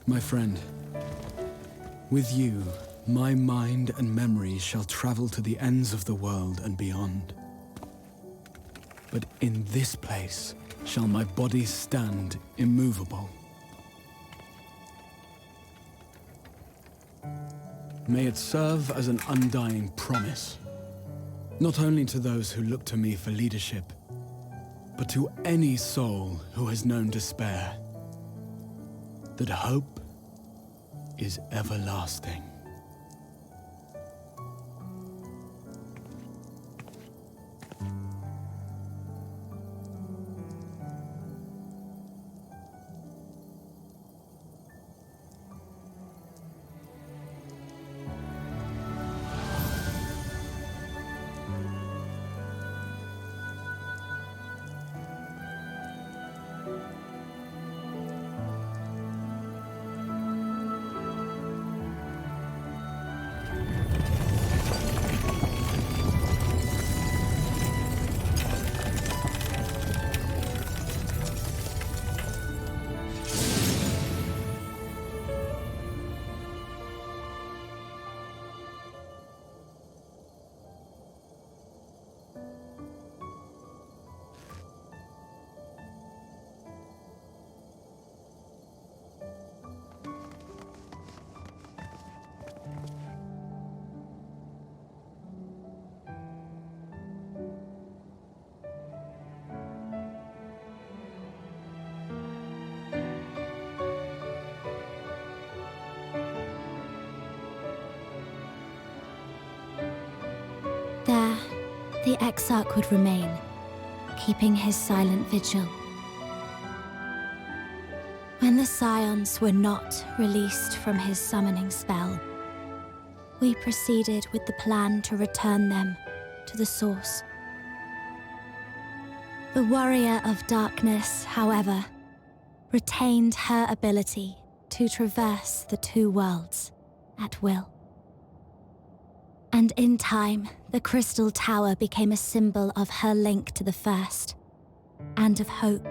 My friend, with you, my mind and memory shall travel to the ends of the world and beyond. But in this place shall my body stand immovable. May it serve as an undying promise, not only to those who look to me for leadership, but to any soul who has known despair, that hope is everlasting. There, the Exarch would remain, keeping his silent vigil. When the Scions were not released from his summoning spell, we proceeded with the plan to return them to the Source. The Warrior of Darkness, however, retained her ability to traverse the two worlds at will. And in time, the Crystal Tower became a symbol of her link to the First, and of hope.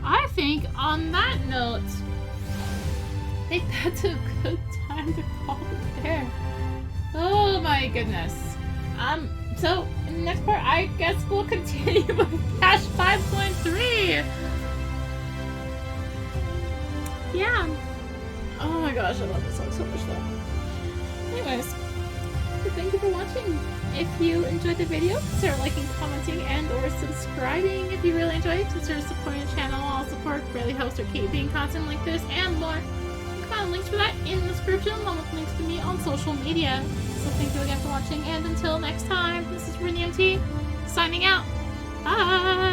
I think on that note, I think that's a good time to call it there. Oh my goodness. So in the next part, I guess we'll continue with patch 5.3. Yeah. Oh my gosh, I love this song so much though. Anyways, so thank you for watching. If you enjoyed the video, consider liking, commenting, and or subscribing. If you really enjoyed, consider supporting the channel. All support really helps her keep being content like this and more. You can find links for that in the description, along with links to me on social media. So thank you again for watching, and until next time, this is rinimt signing out. Bye!